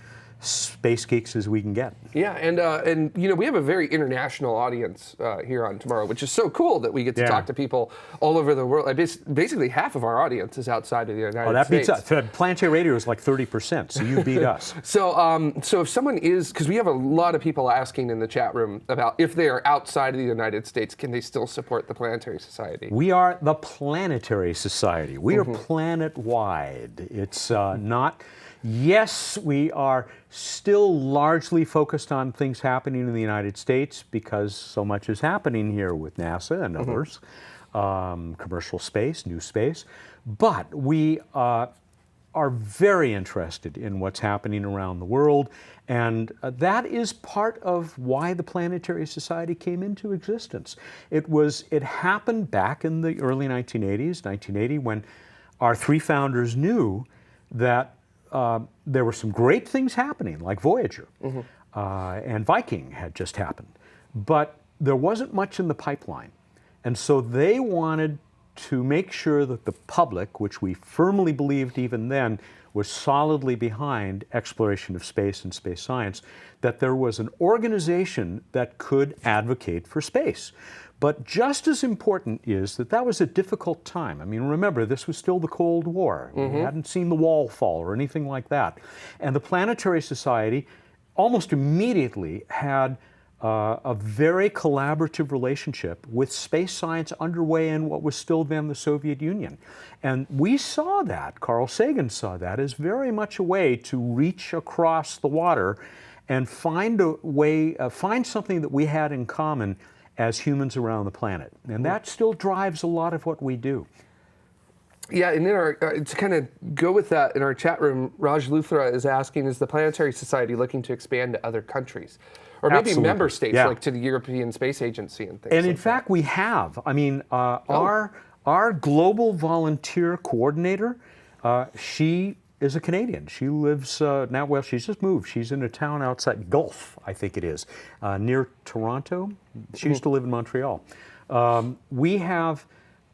space geeks as we can get. Yeah, and we have a very international audience here on Tomorrow, which is so cool that we get to talk to people all over the world. Basically, half of our audience is outside of the United States. Oh, that beats us. Planetary Radio is like 30%, so you beat us. So if someone is, because we have a lot of people asking in the chat room about if they are outside of the United States, can they still support the Planetary Society? We are the Planetary Society. We are planet-wide. It's not... Yes, we are still largely focused on things happening in the United States, because so much is happening here with NASA and others, commercial space, new space. But we are very interested in what's happening around the world, and that is part of why the Planetary Society came into existence. It happened back in the early 1980s, when our three founders knew that there were some great things happening, like Voyager, and Viking had just happened. But there wasn't much in the pipeline. And so they wanted to make sure that the public, which we firmly believed even then was solidly behind exploration of space and space science, that there was an organization that could advocate for space. But just as important is that was a difficult time. I mean, remember, this was still the Cold War. We hadn't seen the wall fall or anything like that. And the Planetary Society almost immediately had a very collaborative relationship with space science underway in what was still then the Soviet Union. And we saw that, Carl Sagan saw that, as very much a way to reach across the water and find a way, find something that we had in common as humans around the planet. And that still drives a lot of what we do. Yeah, and in our, to kind of go with that, in our chat room, Raj Luthra is asking, is the Planetary Society looking to expand to other countries? Or maybe member states, like to the European Space Agency and things. And in fact, we have. I mean, our global volunteer coordinator, she is a Canadian. She lives now, well, she's just moved. She's in a town outside Gulf, I think it is, near Toronto. She used to live in Montreal. We have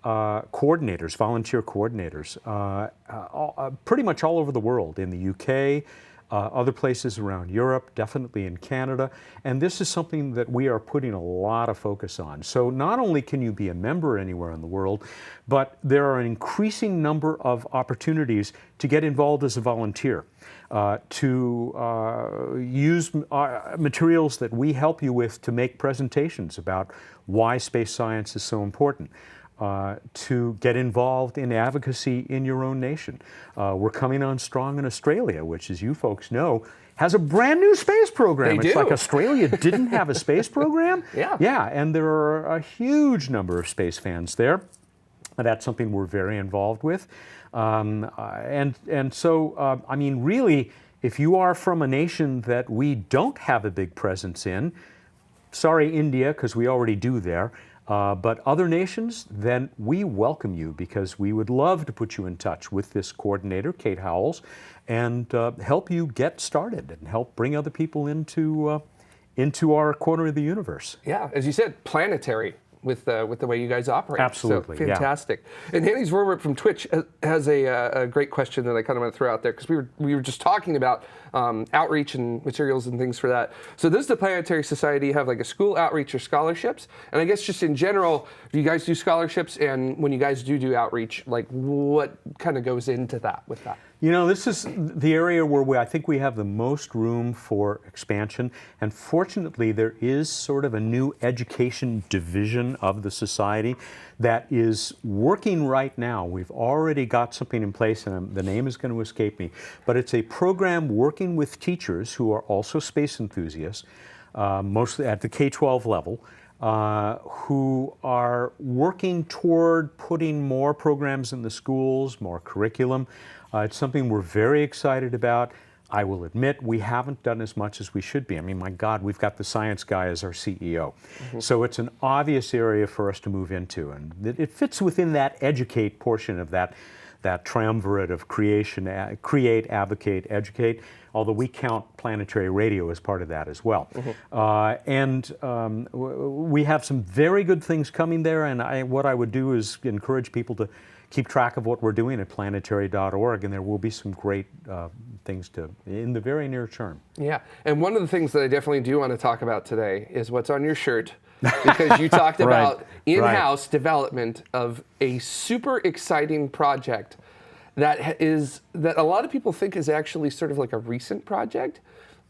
coordinators, volunteer coordinators, pretty much all over the world, in the UK, other places around Europe, definitely in Canada. And this is something that we are putting a lot of focus on. So not only can you be a member anywhere in the world, but there are an increasing number of opportunities to get involved as a volunteer, to use materials that we help you with to make presentations about why space science is so important. To get involved in advocacy in your own nation. We're coming on strong in Australia, which, as you folks know, has a brand new space program. They It's do. like Australia didn't have a space program. Yeah. Yeah, and there are a huge number of space fans there. That's something we're very involved with. And so, I mean, really, if you are from a nation that we don't have a big presence in, sorry, India, because we already do there, but other nations, then we welcome you, because we would love to put you in touch with this coordinator, Kate Howells, and help you get started and help bring other people into our corner of the universe. Yeah, as you said, planetary with the way you guys operate. Absolutely, so, yeah. fantastic. And Hanny Zwerwert from Twitch has a great question that I kind of want to throw out there, because we were just talking about outreach and materials and things for that. So does the Planetary Society have like a school outreach or scholarships? And I guess just in general, do you guys do scholarships? And when you guys do outreach, like what kind of goes into that with that? You know, this is the area where I think we have the most room for expansion. And fortunately, there is sort of a new education division of the Society that is working right now. We've already got something in place, and the name is going to escape me. But it's a program working with teachers who are also space enthusiasts, mostly at the K-12 level, who are working toward putting more programs in the schools, more curriculum. It's something we're very excited about. I will admit we haven't done as much as we should be. I mean, my God, we've got the science guy as our CEO. Mm-hmm. So it's an obvious area for us to move into. And it fits within that educate portion of that triumvirate of creation, create, advocate, educate, although we count planetary radio as part of that as well. Mm-hmm. We have some very good things coming there, and what I would do is encourage people to keep track of what we're doing at planetary.org, and there will be some great things in the very near term. Yeah, and one of the things that I definitely do want to talk about today is what's on your shirt, because you talked about in-house development of a super exciting project that a lot of people think is actually sort of like a recent project,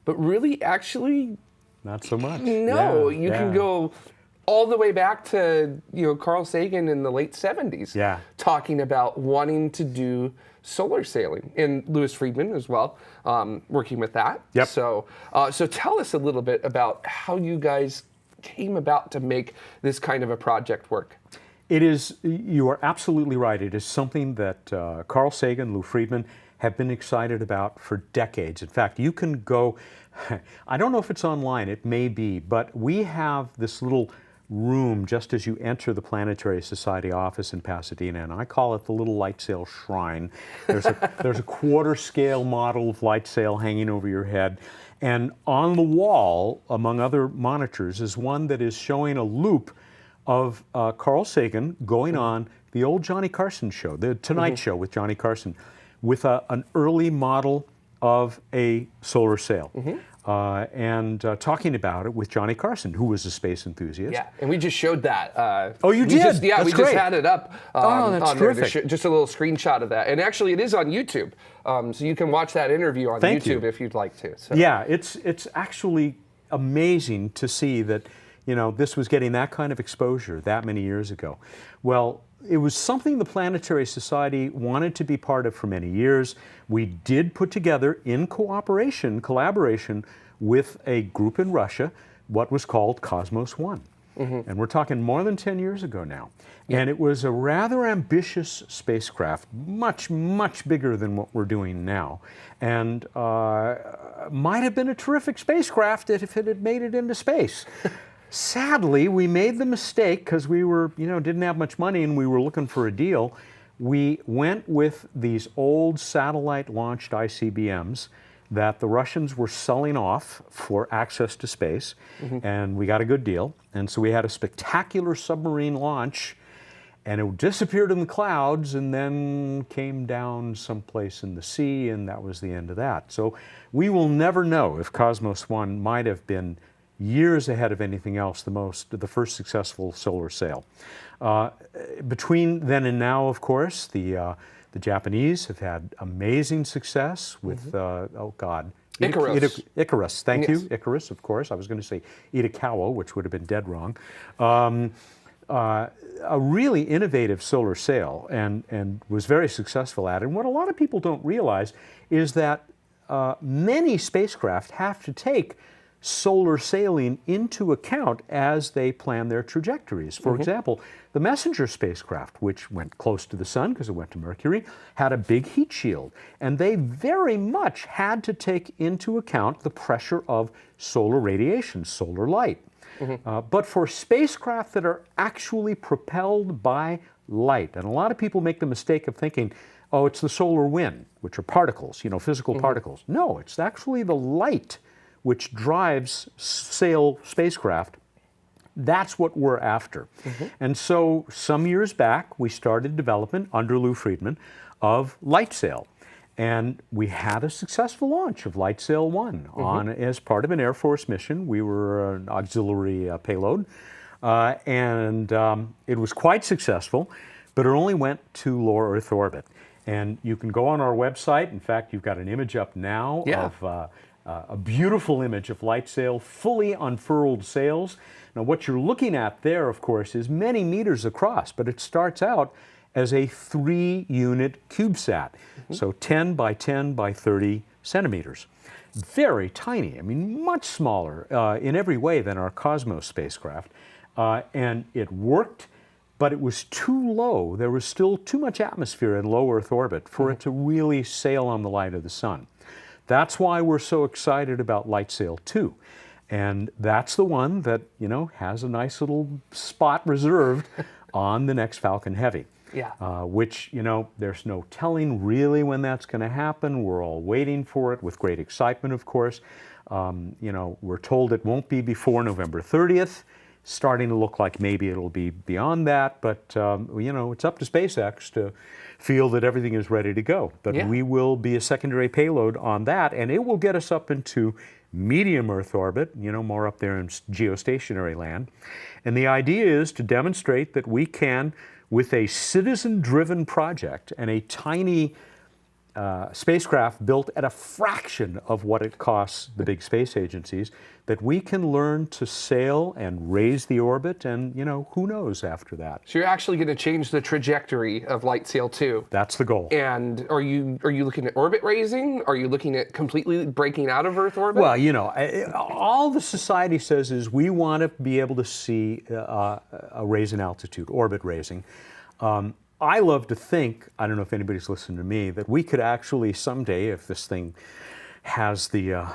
but really actually not so much. No, you can go all the way back to Carl Sagan in the late 70s, talking about wanting to do solar sailing, and Louis Friedman as well, working with that. Yep. So tell us a little bit about how you guys came about to make this kind of a project work. It is, you are absolutely right. It is something that Carl Sagan, Lou Friedman have been excited about for decades. In fact, you can go, I don't know if it's online, it may be, but we have this little room just as you enter the Planetary Society office in Pasadena, and I call it the little LightSail shrine. There's a quarter scale model of LightSail hanging over your head, and on the wall, among other monitors, is one that is showing a loop of Carl Sagan going on the old Johnny Carson show, the Tonight Show with Johnny Carson, with an early model of a solar sail. And talking about it with Johnny Carson, who was a space enthusiast. Yeah, and we just showed that. Oh, you did? Just, yeah, that's we great. just had it up. That's on terrific. There just a little screenshot of that. And actually, it is on YouTube. So you can watch that interview on YouTube if you'd like to. So. Yeah, it's actually amazing to see that this was getting that kind of exposure that many years ago. Well, it was something the Planetary Society wanted to be part of for many years. We did put together, in collaboration with a group in Russia, what was called Cosmos One. And we're talking more than 10 years ago now. And it was a rather ambitious spacecraft, much, much bigger than what we're doing now. And might have been a terrific spacecraft if it had made it into space. Sadly, we made the mistake, because we were, didn't have much money and we were looking for a deal. We went with these old satellite-launched ICBMs that the Russians were selling off for access to space, and we got a good deal. And so we had a spectacular submarine launch, and it disappeared in the clouds and then came down someplace in the sea, and that was the end of that. So we will never know if Cosmos 1 might have been years ahead of anything else, the first successful solar sail. Between then and now, of course, the Japanese have had amazing success with, Icarus. Icarus, thank Yes. you. Icarus, of course. I was going to say Itakawa, which would have been dead wrong. A really innovative solar sail and was very successful at it. And what a lot of people don't realize is that many spacecraft have to take solar sailing into account as they plan their trajectories. For example, the Messenger spacecraft, which went close to the sun because it went to Mercury, had a big heat shield, and they very much had to take into account the pressure of solar radiation, solar light. But for spacecraft that are actually propelled by light, and a lot of people make the mistake of thinking, oh, it's the solar wind, which are particles, physical particles. No, it's actually the light which drives sail spacecraft. That's what we're after. And so some years back, we started development under Lou Friedman of LightSail. And we had a successful launch of LightSail 1 as part of an Air Force mission. We were an auxiliary payload. And it was quite successful, but it only went to low Earth orbit. And you can go on our website. In fact, you've got an image up now of a beautiful image of LightSail, fully unfurled sails. Now, what you're looking at there, of course, is many meters across, but it starts out as a 3-unit CubeSat, so 10 by 10 by 30 centimeters. Very tiny, I mean, much smaller in every way than our Cosmos spacecraft. And it worked, but it was too low. There was still too much atmosphere in low Earth orbit for it to really sail on the light of the sun. That's why we're so excited about LightSail 2. And that's the one that, has a nice little spot reserved on the next Falcon Heavy. Which, there's no telling really when that's going to happen. We're all waiting for it with great excitement, of course. We're told it won't be before November 30th. Starting to look like maybe it'll be beyond that, but it's up to SpaceX to feel that everything is ready to go. But we will be a secondary payload on that, and it will get us up into medium Earth orbit, more up there in geostationary land. And the idea is to demonstrate that we can, with a citizen-driven project and a tiny spacecraft built at a fraction of what it costs the big space agencies, that we can learn to sail and raise the orbit, and who knows after that. So you're actually going to change the trajectory of LightSail 2. That's the goal. And are you looking at orbit raising? Are you looking at completely breaking out of Earth orbit? Well, all the society says is we want to be able to see a raise in altitude, orbit raising. I love to think, I don't know if anybody's listening to me, that we could actually someday, if this thing has the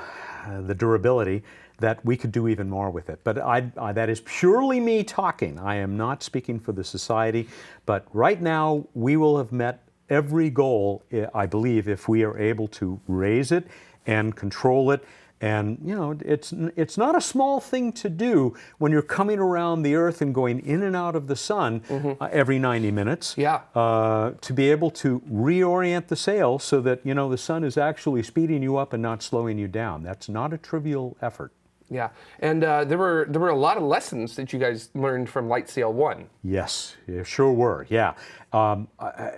durability, that we could do even more with it. But that is purely me talking. I am not speaking for the society. But right now, we will have met every goal, I believe, if we are able to raise it and control it. And, it's not a small thing to do when you're coming around the Earth and going in and out of the sun every 90 minutes. To be able to reorient the sail so that, the sun is actually speeding you up and not slowing you down. That's not a trivial effort. Yeah, and there were a lot of lessons that you guys learned from LightSail 1. Yes, there sure were, yeah.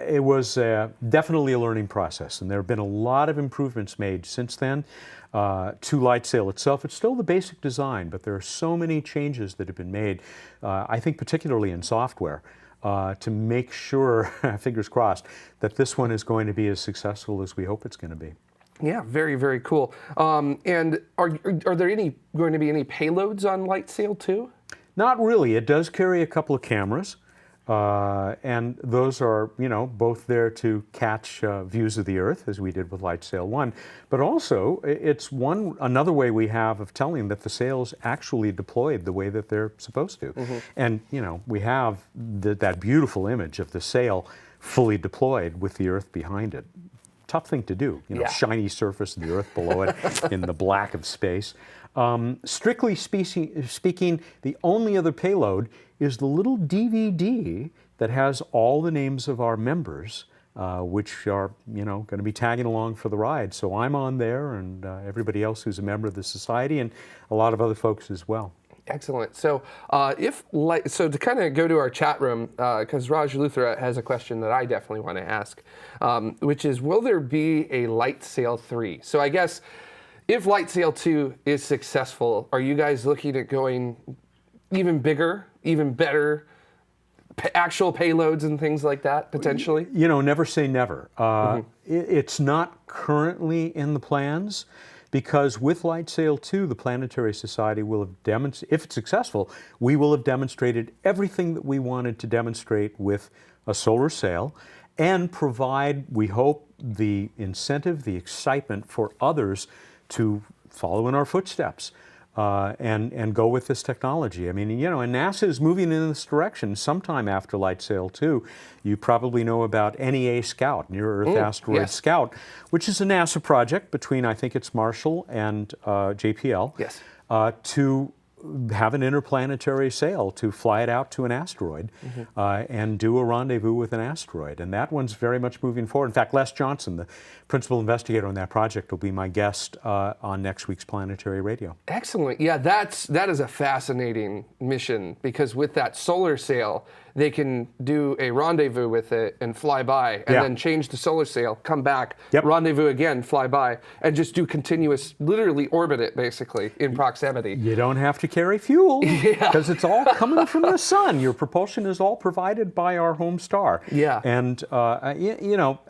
It was definitely a learning process, and there have been a lot of improvements made since then to LightSail itself. It's still the basic design, but there are so many changes that have been made, I think particularly in software, to make sure, fingers crossed, that this one is going to be as successful as we hope it's going to be. Yeah, very, very cool. And are there going to be any payloads on LightSail 2? Not really. It does carry a couple of cameras, and those are, both there to catch views of the Earth, as we did with LightSail 1. But also, it's another way we have of telling that the sail's actually deployed the way that they're supposed to. And, we have that beautiful image of the sail fully deployed with the Earth behind it. tough thing to do. You know, shiny surface of the Earth below it in the black of space. Strictly speaking, the only other payload is the little DVD that has all the names of our members, which are, you know, going to be tagging along for the ride. So I'm on there, and everybody else who's a member of the society, and a lot of other folks as well. Excellent. So, so to kind of go to our chat room, because Raj Luthra has a question that I definitely want to ask, which is, will there be a LightSail 3? So I guess if LightSail 2 is successful, are you guys looking at going even bigger, even better, actual payloads and things like that, potentially? You know, never say never. It's not currently in the plans, because with LightSail 2, the Planetary Society will have demonstrated, if it's successful, we will have demonstrated everything that we wanted to demonstrate with a solar sail, and provide, we hope, the incentive, the excitement for others to follow in our footsteps. And go with this technology. I mean, you know, and NASA is moving in this direction. Sometime after LightSail 2, you probably know about NEA Scout, Near Earth Asteroid Scout, which is a NASA project between, I think it's Marshall and JPL, to have an interplanetary sail to fly it out to an asteroid and do a rendezvous with an asteroid. And that one's very much moving forward. In fact, Les Johnson, the principal investigator on that project, will be my guest on next week's Planetary Radio. Excellent. Yeah, that is a fascinating mission, because with that solar sail, they can do a rendezvous with it and fly by, and then change the solar sail, come back, rendezvous again, fly by, and just do continuous, literally orbit it, basically, in proximity. You don't have to carry fuel, because it's all coming from the sun. Your propulsion is all provided by our home star. And, you know,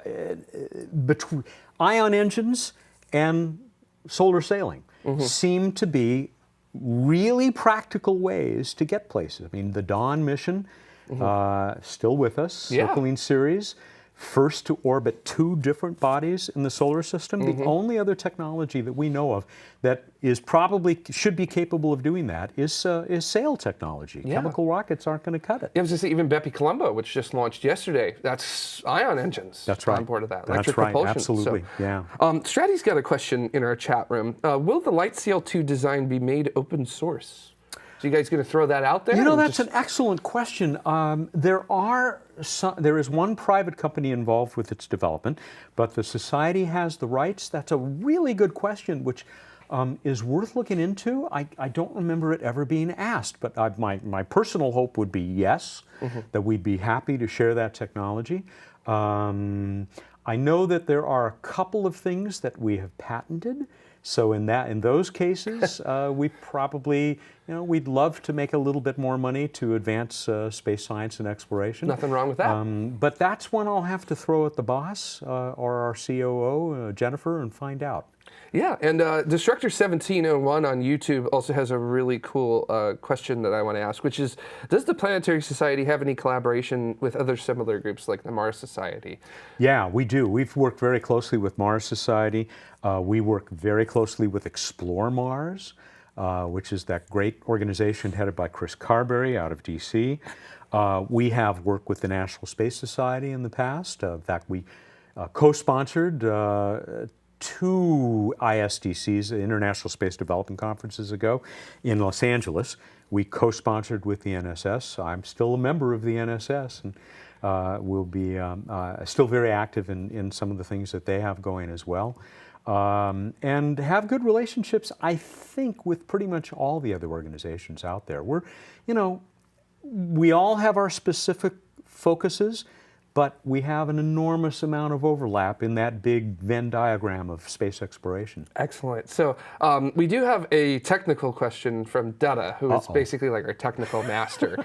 between ion engines and solar sailing seem to be really practical ways to get places. I mean, the Dawn mission, still with us, circling Ceres, first to orbit 2 different bodies in the solar system. The only other technology that we know of that is probably should be capable of doing that is sail technology. Chemical rockets aren't going to cut it. I was going to say, even BepiColombo, which just launched yesterday, that's ion engines. That's right. On board of that. Electric propulsion. Absolutely. So, Stratty's got a question in our chat room. Will the LightSail 2 design be made open source? So you guys going to throw that out there? You know, that's an excellent question. There is one private company involved with its development, but the Society has the rights. That's a really good question, which is worth looking into. I don't remember it ever being asked, but my personal hope would be yes, that we'd be happy to share that technology. I know that there are a couple of things that we have patented. So in those cases, we probably, you know, we'd love to make a little bit more money to advance space science and exploration. Nothing wrong with that. But that's one I'll have to throw at the boss or our COO, Jennifer, and find out. Yeah, and Destructor 1701 on YouTube also has a really cool question that I want to ask, which is, does the Planetary Society have any collaboration with other similar groups like the Mars Society? Yeah, we do. We've worked very closely with Mars Society. We work very closely with Explore Mars, which is that great organization headed by Chris Carberry out of DC. We have worked with the National Space Society in the past. In fact, we co-sponsored 2 ISDCs, International Space Development Conferences ago, in Los Angeles. We co-sponsored with the NSS. I'm still a member of the NSS, and will be still very active in some of the things that they have going as well. And have good relationships, I think, with pretty much all the other organizations out there. You know, we all have our specific focuses, but we have an enormous amount of overlap in that big Venn diagram of space exploration. Excellent. So we do have a technical question from Dutta, who is basically like our technical master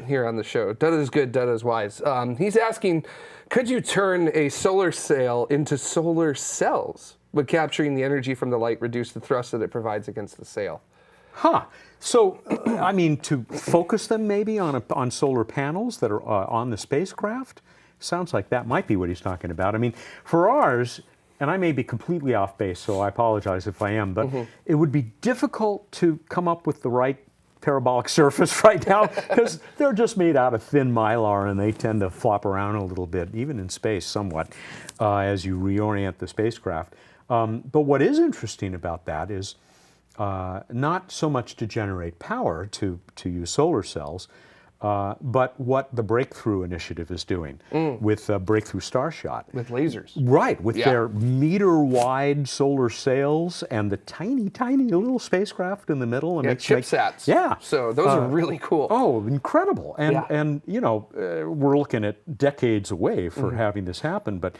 here on the show. Dutta is good, Dutta is wise. He's asking, could you turn a solar sail into solar cells? Would capturing the energy from the light reduce the thrust that it provides against the sail? So, I mean, to focus them maybe on solar panels that are on the spacecraft? Sounds like that might be what he's talking about. I mean, for ours, and I may be completely off base, so I apologize if I am, but it would be difficult to come up with the right parabolic surface right now because they're just made out of thin mylar and they tend to flop around a little bit, even in space somewhat, as you reorient the spacecraft. But what is interesting about that is not so much to generate power to use solar cells, but what the Breakthrough Initiative is doing with Breakthrough Starshot. With lasers. Right, with their meter-wide solar sails and the tiny, tiny little spacecraft in the middle. And chipsats. Yeah. So those are really cool. Oh, incredible. And you know, we're looking at decades away for having this happen. But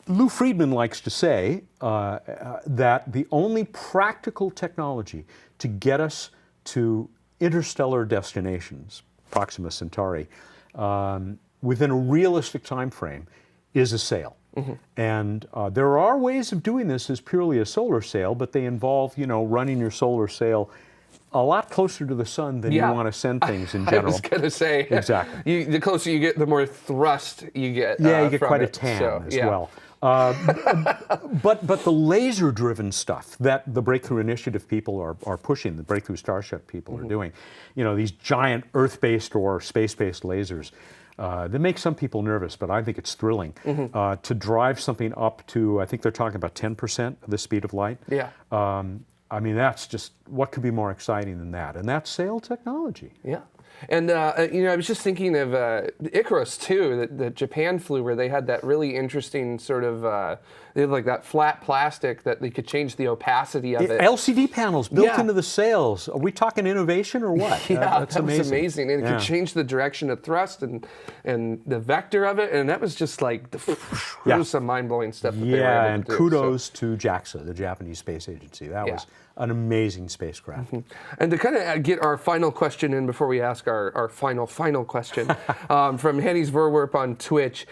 Lou Friedman likes to say that the only practical technology to get us to interstellar destinations, Proxima Centauri, within a realistic time frame is a sail. And there are ways of doing this as purely a solar sail, but they involve, you know, running your solar sail a lot closer to the sun than you want to send things in general. I was going to say, exactly. The closer you get, the more thrust you get. Yeah, you get from quite it. a tan as well. But the laser-driven stuff that the Breakthrough Initiative people are pushing, the Breakthrough Starshot people are doing, you know, these giant Earth-based or space-based lasers, they make some people nervous, but I think it's thrilling to drive something up to, I think they're talking about 10% of the speed of light. Yeah. I mean, that's just, what could be more exciting than that? And that's sail technology. Yeah. And, you know, I was just thinking of Icarus, too, that Japan flew, where they had that really interesting sort of, they had like that flat plastic that they could change the opacity of it. LCD panels built into the sails. Are we talking innovation or what? Yeah, that's that amazing. was amazing. And it could change the direction of thrust and the vector of it. And that was just like, there was some mind-blowing stuff that they were able to and do. Kudos to JAXA, the Japanese Space Agency. That was an amazing spacecraft. And to kind of get our final question in before we ask our final question, from Henny's Verwerp on Twitch,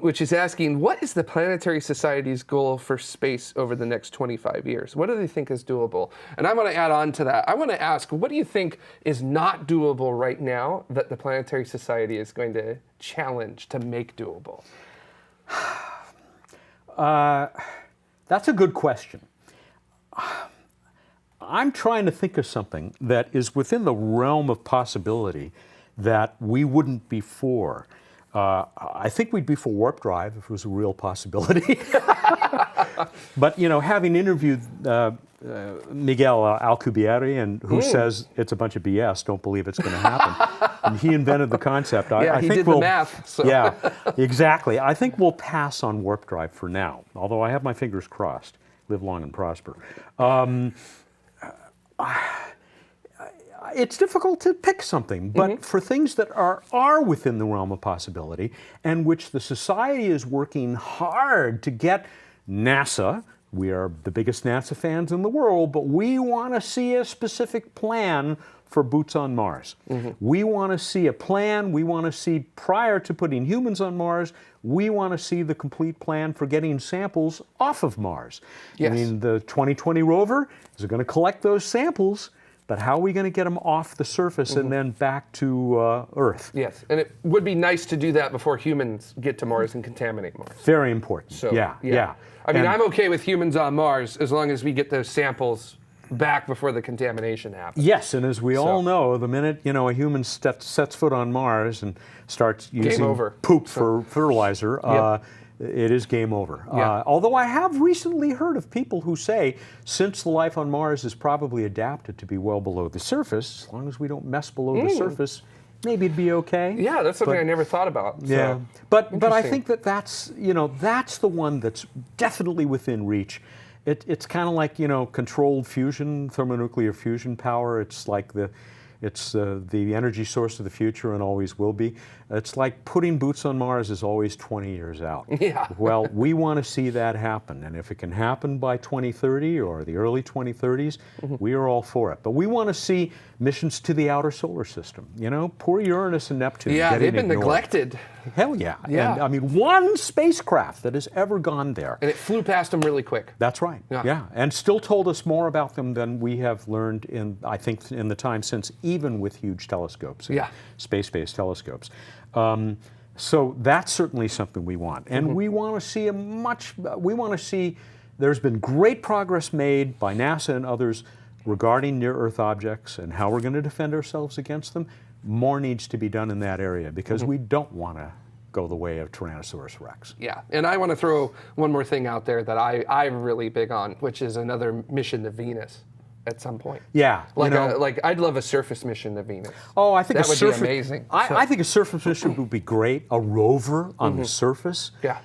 which is asking, what is the Planetary Society's goal for space over the next 25 years? What do they think is doable? And I want to add on to that. I want to ask, what do you think is not doable right now that the Planetary Society is going to challenge to make doable? That's a good question. I'm trying to think of something that is within the realm of possibility that we wouldn't be for. I think we'd be for warp drive if it was a real possibility. But, you know, having interviewed Miguel Alcubierre, and who says it's a bunch of BS, don't believe it's going to happen. And he invented the concept. I he think did the math. So. Yeah, exactly. I think we'll pass on warp drive for now, although I have my fingers crossed. Live long and prosper. It's difficult to pick something, but for things that are within the realm of possibility and which the society is working hard to get NASA, we are the biggest NASA fans in the world, but we want to see a specific plan for boots on Mars. We want to see a plan. We want to see, prior to putting humans on Mars, we want to see the complete plan for getting samples off of Mars. Yes. I mean, the 2020 rover is going to collect those samples, but how are we going to get them off the surface and then back to Earth? Yes, and it would be nice to do that before humans get to Mars and contaminate Mars. Very important. So, yeah. I mean, I'm okay with humans on Mars as long as we get those samples back before the contamination happens. Yes, and as we all know, the minute, you know, a human sets foot on Mars and starts using poop for fertilizer, it is game over. Although I have recently heard of people who say, since the life on Mars is probably adapted to be well below the surface, as long as we don't mess below the surface, maybe it'd be okay. Yeah, that's something I never thought about. So. Yeah, but I think that's, you know, that's the one that's definitely within reach. It's kind of like, you know, controlled fusion, thermonuclear fusion power. It's like the energy source of the future and always will be. It's like putting boots on Mars is always 20 years out. Yeah. Well, we want to see that happen. And if it can happen by 2030 or the early 2030s, we are all for it. But we want to see missions to the outer solar system. You know, poor Uranus and Neptune. Yeah, they've been ignored. neglected. Hell yeah. Yeah. And I mean, one spacecraft that has ever gone there. And it flew past them really quick. That's right. Yeah. And still told us more about them than we have learned in, I think, in the time since, even with huge telescopes, space-based telescopes. So that's certainly something we want. And we want to see there's been great progress made by NASA and others regarding near-Earth objects and how we're going to defend ourselves against them, more needs to be done in that area because we don't want to go the way of Tyrannosaurus Rex. Yeah, and I want to throw one more thing out there that I'm really big on, which is another mission to Venus at some point. Yeah, like I'd love a surface mission to Venus. Oh, I think that would be amazing. I think a surface mission would be great. A rover on the surface. Yeah.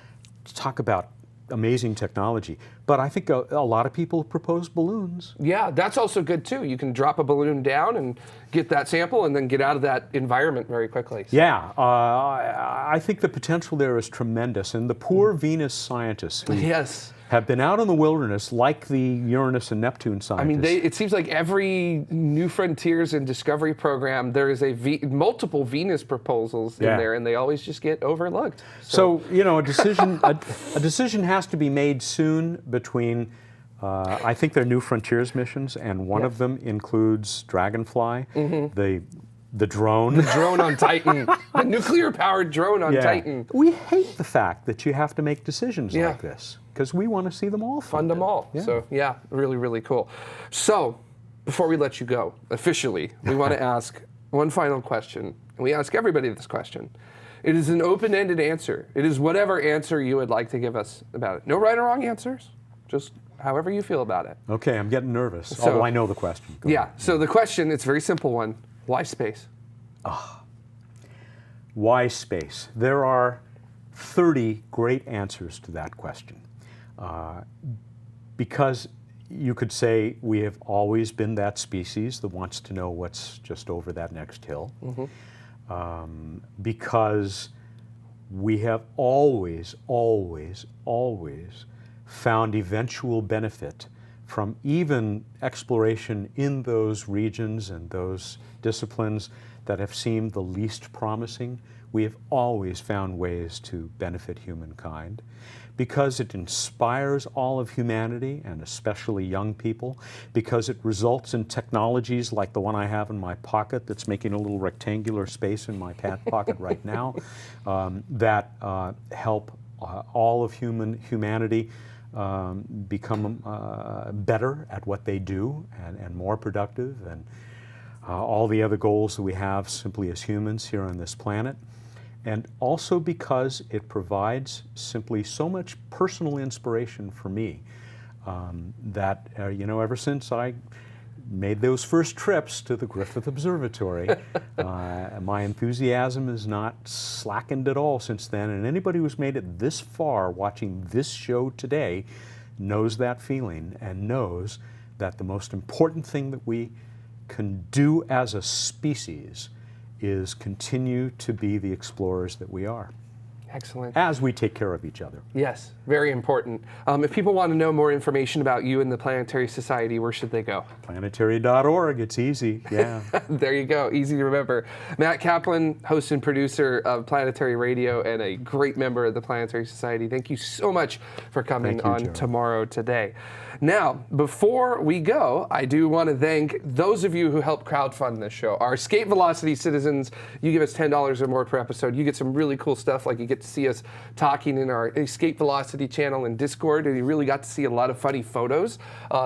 Talk about amazing technology. But I think a lot of people propose balloons. Yeah, that's also good too. You can drop a balloon down and get that sample and then get out of that environment very quickly. So. Yeah, I think the potential there is tremendous. And the poor Venus scientists who have been out in the wilderness, like the Uranus and Neptune scientists. I mean, it seems like every New Frontiers and Discovery program, there is multiple Venus proposals in there, and they always just get overlooked. So a decision, a decision has to be made soon between, I think they're New Frontiers missions, and one of them includes Dragonfly, the drone. The drone on Titan. The nuclear-powered drone on Titan. We hate the fact that you have to make decisions like this, because we want to see them all funded. Fund them all. Yeah. So, really, really cool. So, before we let you go, officially, we want to ask one final question. And we ask everybody this question. It is an open-ended answer. It is whatever answer you would like to give us about it. No right or wrong answers. Just however you feel about it. Okay, I'm getting nervous, although I know the question. Go ahead. So the question, it's a very simple one. Why space? Why space? There are 30 great answers to that question. Because you could say we have always been that species that wants to know what's just over that next hill. Because we have always found eventual benefit from even exploration in those regions and those disciplines that have seemed the least promising. We have always found ways to benefit humankind because it inspires all of humanity, and especially young people, because it results in technologies like the one I have in my pocket that's making a little rectangular space in my pocket right now, that help all of humanity become better at what they do and more productive, and all the other goals that we have simply as humans here on this planet. And also because it provides simply so much personal inspiration for me that, ever since I made those first trips to the Griffith Observatory, my enthusiasm has not slackened at all since then. And anybody who's made it this far watching this show today knows that feeling and knows that the most important thing that we can do as a species is continue to be the explorers that we are. Excellent. As we take care of each other. Yes, very important. If people want to know more information about you and the Planetary Society, where should they go? Planetary.org, it's easy, yeah. There you go, easy to remember. Matt Kaplan, host and producer of Planetary Radio and a great member of the Planetary Society. Thank you so much for coming on Tomorrow Today. Now, before we go, I do want to thank those of you who helped crowdfund this show. Our Escape Velocity citizens, you give us $10 or more per episode. You get some really cool stuff, like you get to see us talking in our Escape Velocity channel in Discord, and you really got to see a lot of funny photos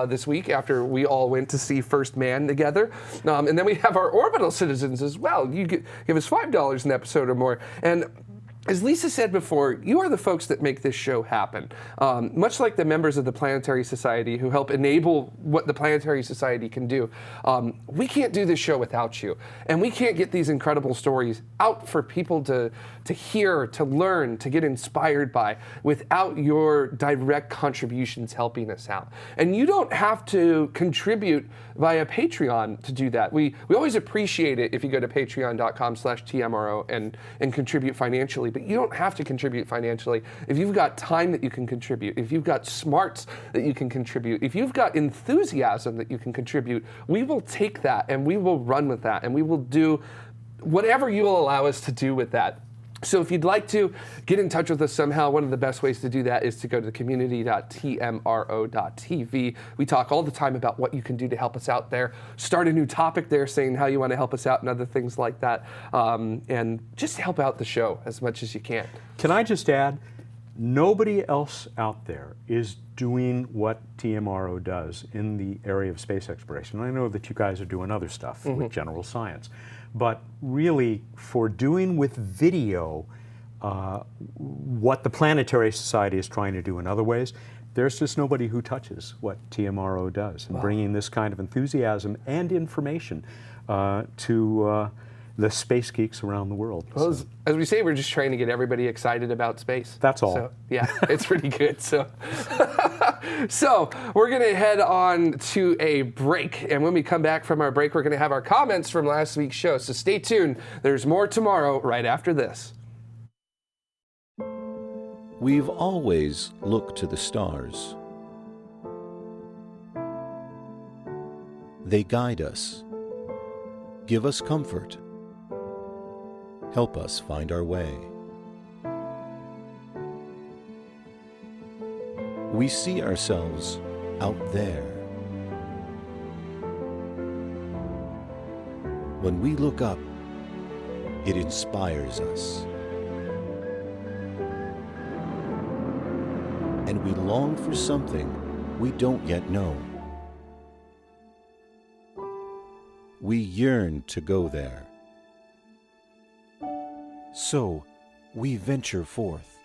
this week after we all went to see First Man together. And then we have our Orbital citizens as well. You give us $5 an episode or more. And as Lisa said before, you are the folks that make this show happen. Much like the members of the Planetary Society who help enable what the Planetary Society can do. We can't do this show without you. And we can't get these incredible stories out for people to hear, to learn, to get inspired by without your direct contributions helping us out. And you don't have to contribute via Patreon to do that. We always appreciate it if you go to patreon.com/TMRO and contribute financially. But you don't have to contribute financially. If you've got time that you can contribute, if you've got smarts that you can contribute, if you've got enthusiasm that you can contribute, we will take that and we will run with that and we will do whatever you will allow us to do with that. So if you'd like to get in touch with us somehow, one of the best ways to do that is to go to community.tmro.tv. We talk all the time about what you can do to help us out there. Start a new topic there saying how you want to help us out and other things like that. And just help out the show as much as you can. Can I just add, Nobody else out there is doing what TMRO does in the area of space exploration. And I know that you guys are doing other stuff with general science, but really for doing with video what the Planetary Society is trying to do in other ways, there's just nobody who touches what TMRO does in bringing this kind of enthusiasm and information to the space geeks around the world. Well, So as we say, we're just trying to get everybody excited about space. that's all. So, yeah, it's pretty good. So, so we're going to head on to a break. And when we come back from our break, we're going to have our comments from last week's show. So stay tuned. There's more tomorrow right after this. We've always looked to the stars. They guide us, give us comfort, help us find our way. We see ourselves out there. When we look up, it inspires us. And we long for something we don't yet know. We yearn to go there. So, we venture forth.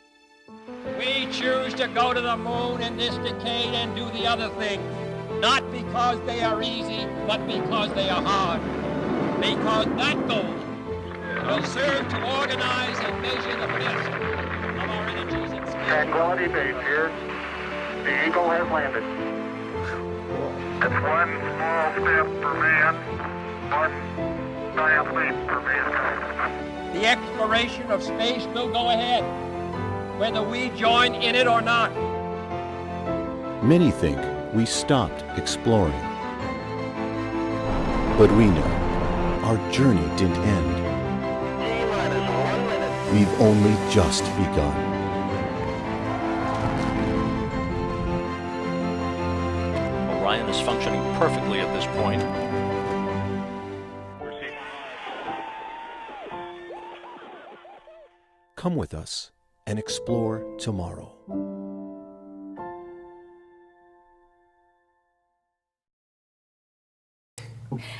We choose to go to the moon in this decade and do the other thing, not because they are easy, but because they are hard. Because that goal will serve to organize and measure the best of our energies and skills. Tranquility Base here. The Eagle has landed. It's one small step for man, one giant leap for mankind. The exploration of space will go ahead, whether we join in it or not. Many think we stopped exploring. But we know our journey didn't end. We've only just begun. Orion is functioning perfectly at this point. Come with us and explore tomorrow.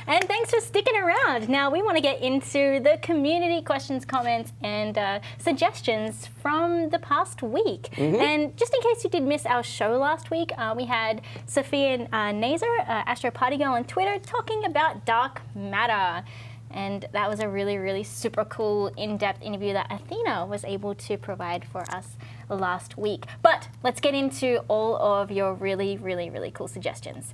And thanks for sticking around. Now we want to get into the community questions, comments, and suggestions from the past week. And just in case you did miss our show last week, we had Sophia Nazer, Astro Party Girl on Twitter, talking about dark matter. And that was a really, really super cool, in-depth interview that Athena was able to provide for us last week. But let's get into all of your really, really, really cool suggestions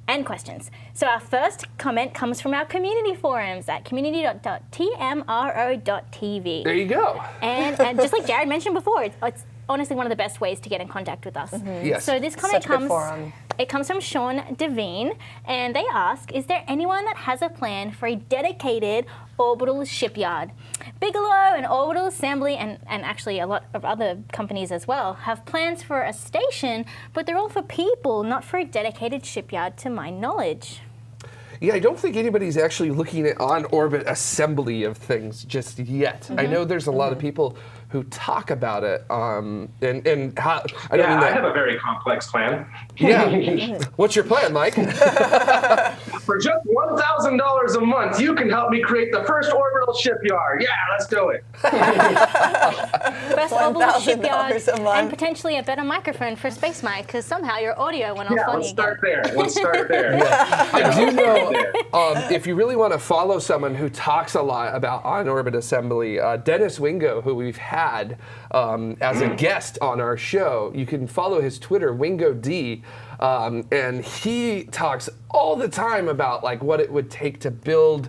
and questions. So our first comment comes from our community forums at community.tmro.tv. There you go. And just like Jared mentioned before, it's honestly one of the best ways to get in contact with us. Yes. So this comment Such a good forum. It comes from Sean Devine, and they ask, is there anyone that has a plan for a dedicated orbital shipyard? Bigelow and Orbital Assembly, and actually a lot of other companies as well, have plans for a station, but they're all for people, not for a dedicated shipyard to my knowledge. Yeah, I don't think anybody's actually looking at on-orbit assembly of things just yet. I know there's a lot of people who talk about it, and how, I don't mean that. I have a very complex plan. Yeah. What's your plan, Mike? For just $1,000 a month, you can help me create the first orbital shipyard. Yeah, let's do it. First orbital shipyard $1,000 a month. and potentially a better microphone for Space Mike, because somehow your audio went off Yeah, funny let's again. start there. Let's start there. I do know, if you really want to follow someone who talks a lot about on-orbit assembly, Dennis Wingo, who we've had as a guest on our show, you can follow his Twitter, WingoD, and he talks all the time about like what it would take to build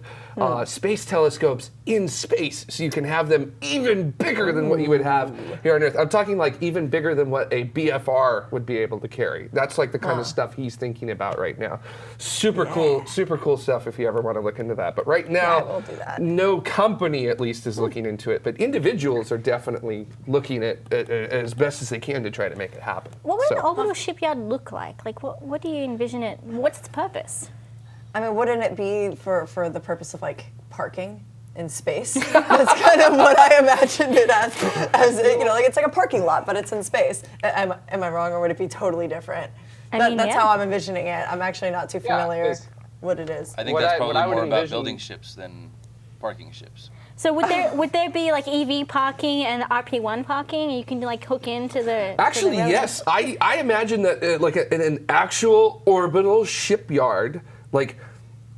space telescopes in space, so you can have them even bigger than what you would have here on Earth. I'm talking like even bigger than what a BFR would be able to carry. That's like the kind of stuff he's thinking about right now. Super cool stuff if you ever want to look into that. But right now, we'll do that. no company at least is looking into it, but individuals are definitely looking at as best as they can to try to make it happen. What would So- an orbital shipyard look like? Like, what do you envision it? What's its purpose? I mean, wouldn't it be for the purpose of like parking? in space. That's kind of what I imagined it as like it's like a parking lot, but it's in space. Am I wrong, or would it be totally different? That's how I'm envisioning it. I'm actually not too familiar what it is. I think that's probably more about building ships than parking ships. So would there be like EV parking and RP1 parking? You can like hook into the. Actually, yes. I imagine that like an actual orbital shipyard, like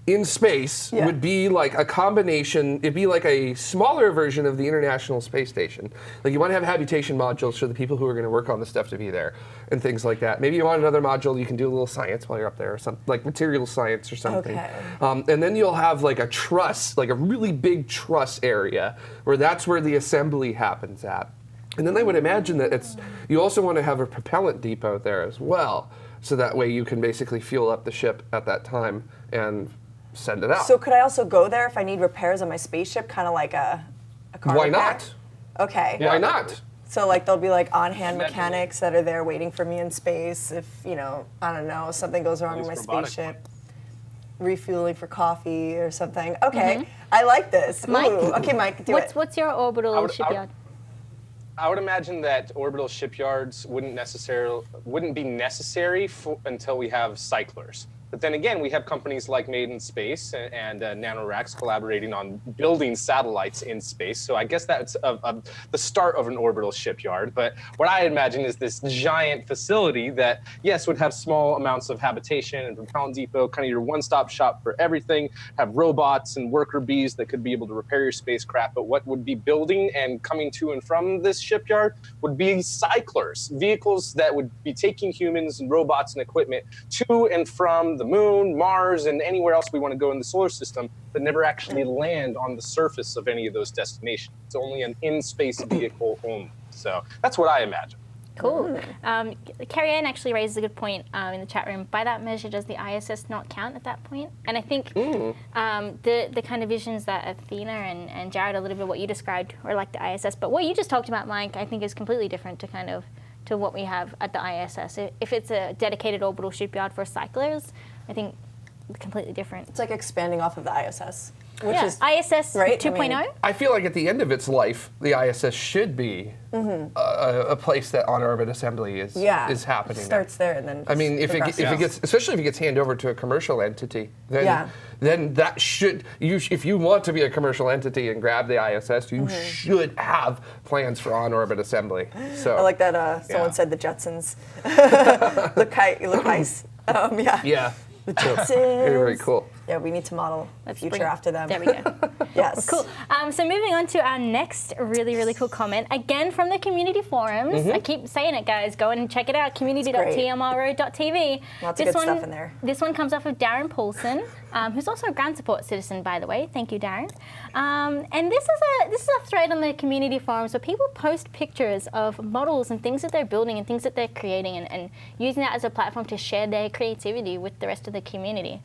in space, would be like a combination. It'd be like a smaller version of the International Space Station. Like you want to have habitation modules for the people who are going to work on the stuff to be there, and things like that. Maybe you want another module. You can do a little science while you're up there, or something like material science or something. Okay. And then you'll have like a truss, like a really big truss area, where that's where the assembly happens at. And then I would imagine that you also want to have a propellant depot there as well, so that way you can basically fuel up the ship at that time and send it out. So could I also go there if I need repairs on my spaceship, kind of like a car Why repair? not? Okay. Yeah. Why not? So like there'll be like on-hand mechanics that are there waiting for me in space if, I don't know, something goes wrong with my spaceship. Refueling for coffee or something. Okay, I like this. Mike? Ooh. Okay, Mike, do it. What's your orbital shipyard? I would imagine that orbital shipyards wouldn't be necessary until we have cyclers. But then again, we have companies like Made in Space and NanoRacks collaborating on building satellites in space. So I guess that's the start of an orbital shipyard. But what I imagine is this giant facility that, yes, would have small amounts of habitation and propellant depot, kind of your one-stop shop for everything, have robots and worker bees that could be able to repair your spacecraft. But what would be building and coming to and from this shipyard would be cyclers, vehicles that would be taking humans and robots and equipment to and from the moon, Mars, and anywhere else we want to go in the solar system, but never actually land on the surface of any of those destinations. It's only an in-space vehicle only. So that's what I imagine. Cool. Carrie Ann actually raises a good point in the chat room. By that measure, does the ISS not count at that point? And I think the kind of visions that Athena and Jared, a little bit what you described, are like the ISS. But what you just talked about, Mike, I think is completely different to what we have at the ISS. If it's a dedicated orbital shipyard for cyclers, I think completely different. It's like expanding off of the ISS. Which is ISS right? 2.0? I feel like at the end of its life, the ISS should be a place that on-orbit assembly is happening. It starts there and then. I mean, if it gets, especially if it gets handed over to a commercial entity, then that should if you want to be a commercial entity and grab the ISS, you should have plans for on-orbit assembly. So I like that. Someone said the Jetsons. Look ice. Yeah. The Jetsons. Very cool. Yeah, we need to model the future after them. There we go. Yes. Cool. So moving on to our next really, really cool comment, again from the community forums. I keep saying it, guys. Go and check it out, community.tmro.tv. Lots of good stuff in there. This one comes off of Darren Paulson, who's also a ground support citizen, by the way. Thank you, Darren. And this is a thread on the community forums where people post pictures of models and things that they're building and things that they're creating and using that as a platform to share their creativity with the rest of the community.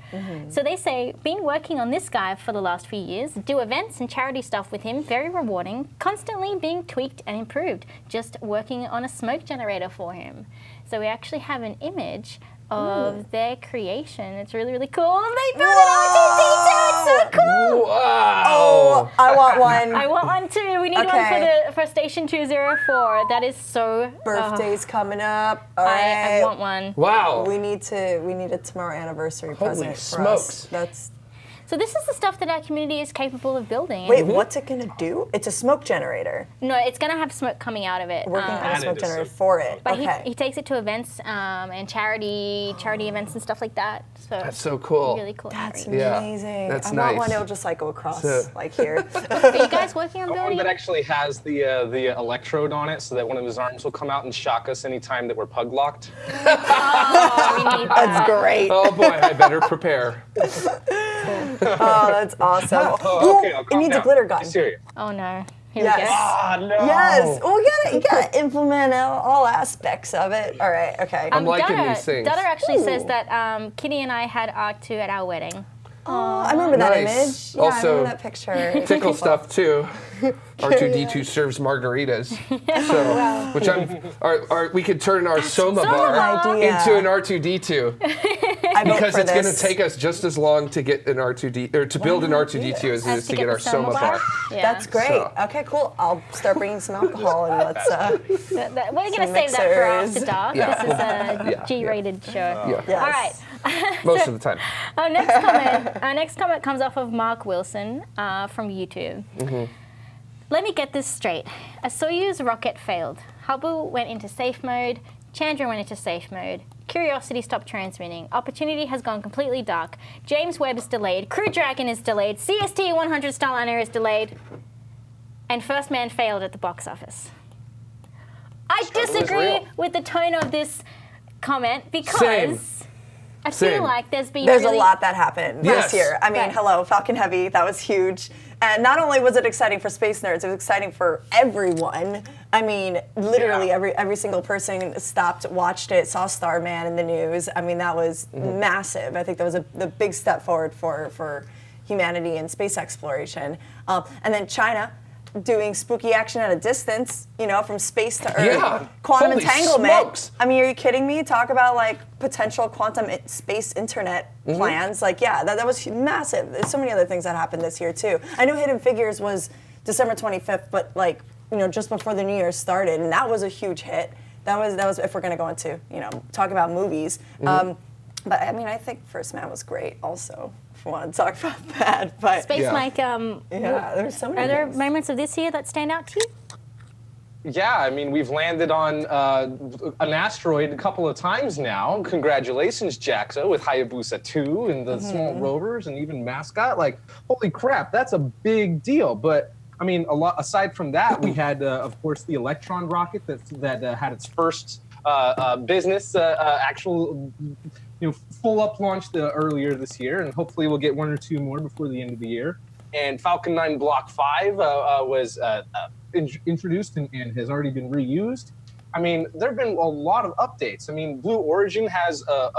So they say, been working on this guy for the last few years, do events and charity stuff with him, very rewarding, constantly being tweaked and improved, just working on a smoke generator for him. So we actually have an image of their creation. It's really, really cool. They built an R2D2. It's so cool. Wow. Oh, I want one. I want one too. We need one for Station 204. That is so. Birthday's coming up. All I right. want one. Wow. We need a tomorrow anniversary present for smokes. us. So this is the stuff that our community is capable of building. Wait, what's it gonna do? It's a smoke generator. No, it's gonna have smoke coming out of it. Working on a smoke generator for it. But he takes it to events and charity events and stuff like that. So that's so cool. Really cool. That's amazing. That's I nice. want one. It'll just like go across like here. Are you guys working on One building? that actually has the electrode on it, so that one of his arms will come out and shock us anytime that we're pug locked. Oh, we need that. That's great. Oh boy, I better prepare. Oh, that's awesome. Okay, I'll it calm needs down. a glitter gun. Be serious. Oh no. Here Yes. we go. Ah, no. Yes. Well, you gotta implement all aspects of it. All right. Okay. I'm liking Dara, these things. Dara actually says that Kitty and I had R2 at our wedding. Oh, I remember that Nice. image. Yeah, I Also, remember that picture. Tickle stuff too. R2D2 serves margaritas. So, which we could turn our Soma bar idea. into an R2D2. I vote Because for it's going to this. take us just as long to get an R2D or to build an R2D2 as it is to get our Soma bar. Yeah. That's great. So- Okay, cool. I'll start bringing some alcohol and let's. We're going to Some save that for mixers. after dark. Yeah. This is a Yeah. G-rated show. Yeah. Yes. All right. Most of the time. Our next comment comes off of Mark Wilson from YouTube. Let me get this straight. A Soyuz rocket failed. Hubble went into safe mode. Chandra went into safe mode. Curiosity stopped transmitting. Opportunity has gone completely dark. James Webb is delayed. Crew Dragon is delayed. CST-100 Starliner is delayed. And First Man failed at the box office. I Struggle is disagree real. with the tone of this comment because Same. I feel Same. like there's been There's really a lot that happened Yes. this year. I mean, Right. hello, Falcon Heavy, that was huge. And not only was it exciting for space nerds, it was exciting for everyone. I mean, literally every single person stopped, watched it, saw Starman in the news. I mean, that was massive. I think that was the big step forward for humanity in space exploration. And then China doing spooky action at a distance, you know, from space to Earth. Yeah. Quantum Holy entanglement. smokes. I mean, are you kidding me? Talk about like potential quantum space internet plans. Like, yeah, that was massive. There's so many other things that happened this year too. I know Hidden Figures was December 25th, but like, you know, just before the new year started, and that was a huge hit. That was if we're gonna go into, you know, talk about movies. But I mean, I think First Man was great also. If we want to talk about that, but Space Yeah. Mike. there's so many. Are there things. moments of this year that stand out to you? Yeah, I mean, we've landed on an asteroid a couple of times now. Congratulations, JAXA, with Hayabusa 2 and the small rovers and even Mascot. Like, holy crap, that's a big deal. But I mean, a lot aside from that, we had, of course, the Electron rocket that had its first business actual, you know, full up launch earlier this year, and hopefully we'll get one or two more before the end of the year. And Falcon 9 Block 5 was introduced and has already been reused. I mean, there have been a lot of updates. I mean, Blue Origin has a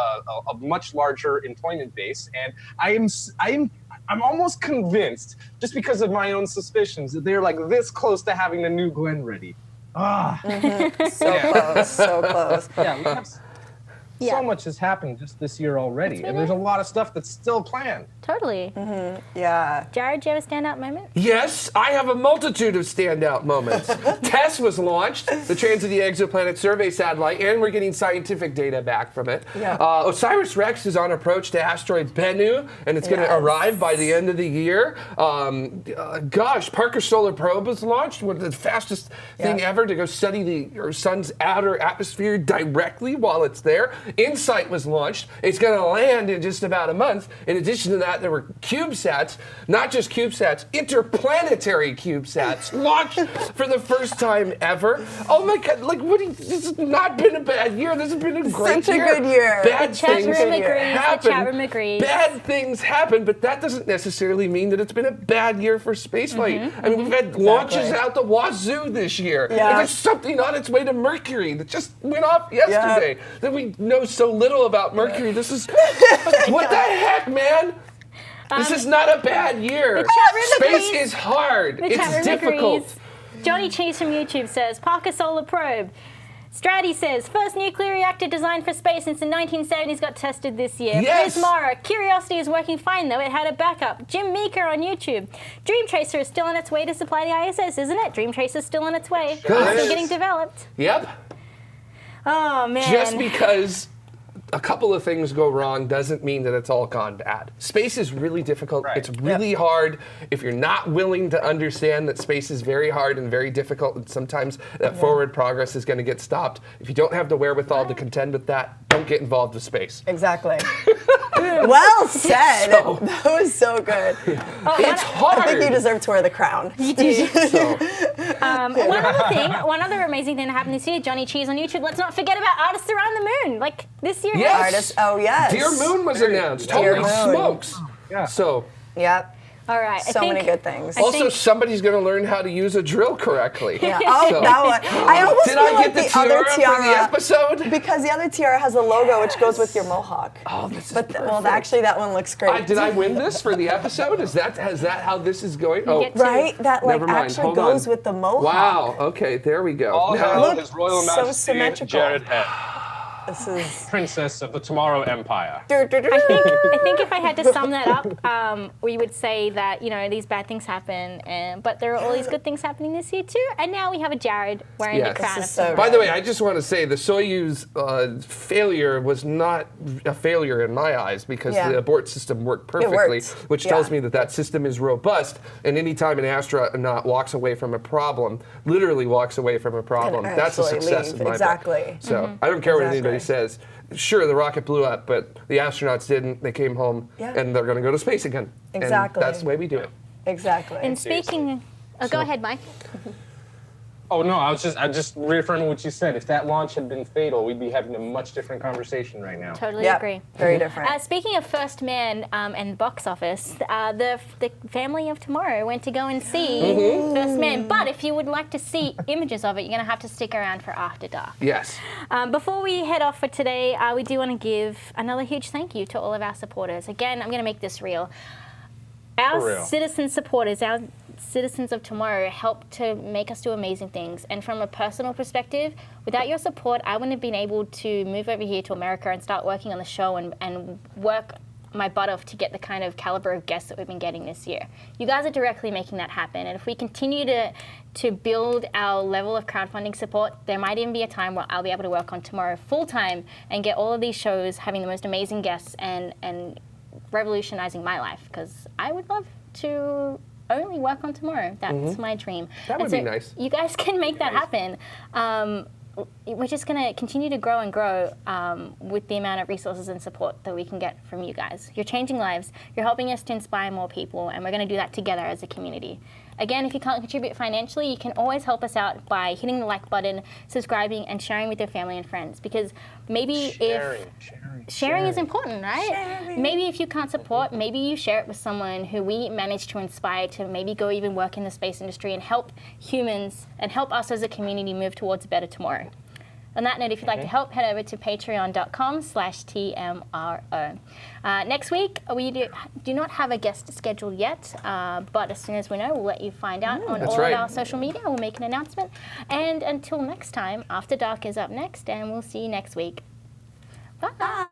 much larger employment base, and I'm almost convinced, just because of my own suspicions, that they're like this close to having the new Glenn ready. So close, so close. Yeah, we have Yeah. so much has happened just this year already, and there's a lot of stuff that's still planned. Totally. Yeah. Jared, do you have a standout moment? Yes, I have a multitude of standout moments. TESS was launched, the Trans-City Exoplanet Survey Satellite, and we're getting scientific data back from it. Yeah. OSIRIS-REx is on approach to asteroid Bennu, and it's going to arrive by the end of the year. Parker Solar Probe was launched, one of the fastest thing ever to go study our sun's outer atmosphere directly while it's there. InSight was launched. It's going to land in just about a month. In addition to that, there were CubeSats, not just CubeSats, interplanetary CubeSats launched for the first time ever. Oh my God, like, this has not been a bad year. This has been a great Such a year. good year. Bad The chat things room agrees, the happen. chat room agrees. Bad things happen, but that doesn't necessarily mean that it's been a bad year for spaceflight. I mean, we've had launches out the wazoo this year. Yeah. And there's something on its way to Mercury that just went off yesterday that we know so little about Mercury. This is what the heck, man? This is not a bad year. the chat room Space agrees. is hard. The chat It's room difficult. agrees. Johnny Cheese from YouTube says, Parker Solar Probe. Stratty says, first nuclear reactor designed for space since the 1970s got tested this year. Yes. Chris Mara, Curiosity is working fine though, it had a backup. Jim Meeker on YouTube. Dream Tracer is still on its way to supply the ISS, isn't it? Dream Tracer is still on its way. Gosh. Still getting developed. Yep. Oh man. Just because a couple of things go wrong doesn't mean that it's all gone bad. Space is really difficult. Right. It's really hard. If you're not willing to understand that space is very hard and very difficult, and sometimes that forward progress is going to get stopped, if you don't have the wherewithal to contend with that, don't get involved with space. Exactly. Well said. That was so good. It's hard. I think you deserve to wear the crown. You do. So, One other amazing thing that happened this year, Johnny Cheese on YouTube. Let's not forget about Artists Around the Moon. Like this year. Yes. Artist. Oh yes. Dear Moon was announced. Dear Holy Moon. smokes. Yeah. So, Yep. All right. So many good things. also somebody's going to learn how to use a drill correctly. Yeah. Oh, So- that one. I almost Did feel I like get the other tiara tiara for the episode? because the other tiara has a logo which goes with your mohawk. Oh, this is But well, perfect. actually, that one looks great. Did I win this for the episode? Is that how this is going? Oh, get to- Right? That like never mind. actually Hold goes on. with the mohawk. Wow. Okay, there we go. All Now- hail Look, His Royal so Majesty symmetrical. Jared Head. This is Princess of the Tomorrow Empire. I think if I had to sum that up, we would say that, you know, these bad things happen, but there are all these good things happening this year too. And now we have a Jared wearing the crown of so By the way, I just want to say the Soyuz failure was not a failure in my eyes because the abort system worked perfectly, which tells me that that system is robust. And anytime an astronaut walks away from a problem, literally walks away from a problem, that's a success in my book. So I don't care what anybody says. Sure, the rocket blew up, but the astronauts didn't. They came home, and they're going to go to space again. Exactly. And that's the way we do it. Exactly. And speaking, go ahead, Mike. Oh no, I just reaffirming what you said. If that launch had been fatal, we'd be having a much different conversation right now. Totally agree. Very different. Speaking of First Man and box office, the family of tomorrow went to go and see First Man. But if you would like to see images of it, you're going to have to stick around for After Dark. Yes. Before we head off for today, we do want to give another huge thank you to all of our supporters. Again, I'm going to make this real. Our citizen supporters, our citizens of tomorrow, help to make us do amazing things. And from a personal perspective, without your support, I wouldn't have been able to move over here to America and start working on the show and work my butt off to get the kind of caliber of guests that we've been getting this year. You guys are directly making that happen. And if we continue to build our level of crowdfunding support, there might even be a time where I'll be able to work on tomorrow full time and get all of these shows having the most amazing guests and revolutionizing my life, because I would love to only work on tomorrow. That's my dream. That would be nice. You guys can make that happen. We're just going to continue to grow and grow with the amount of resources and support that we can get from you guys. You're changing lives. You're helping us to inspire more people, and we're going to do that together as a community. Again, if you can't contribute financially, you can always help us out by hitting the like button, subscribing, and sharing with your family and friends. Because maybe sharing is important, right? Maybe if you can't support, maybe you share it with someone who we managed to inspire to maybe go even work in the space industry and help humans and help us as a community move towards a better tomorrow. On that note, if you'd like to help, head over to patreon.com/TMRO. Next week, we do not have a guest scheduled yet, but as soon as we know, we'll let you find out on all of our social media. We'll make an announcement. And until next time, After Dark is up next, and we'll see you next week. Bye.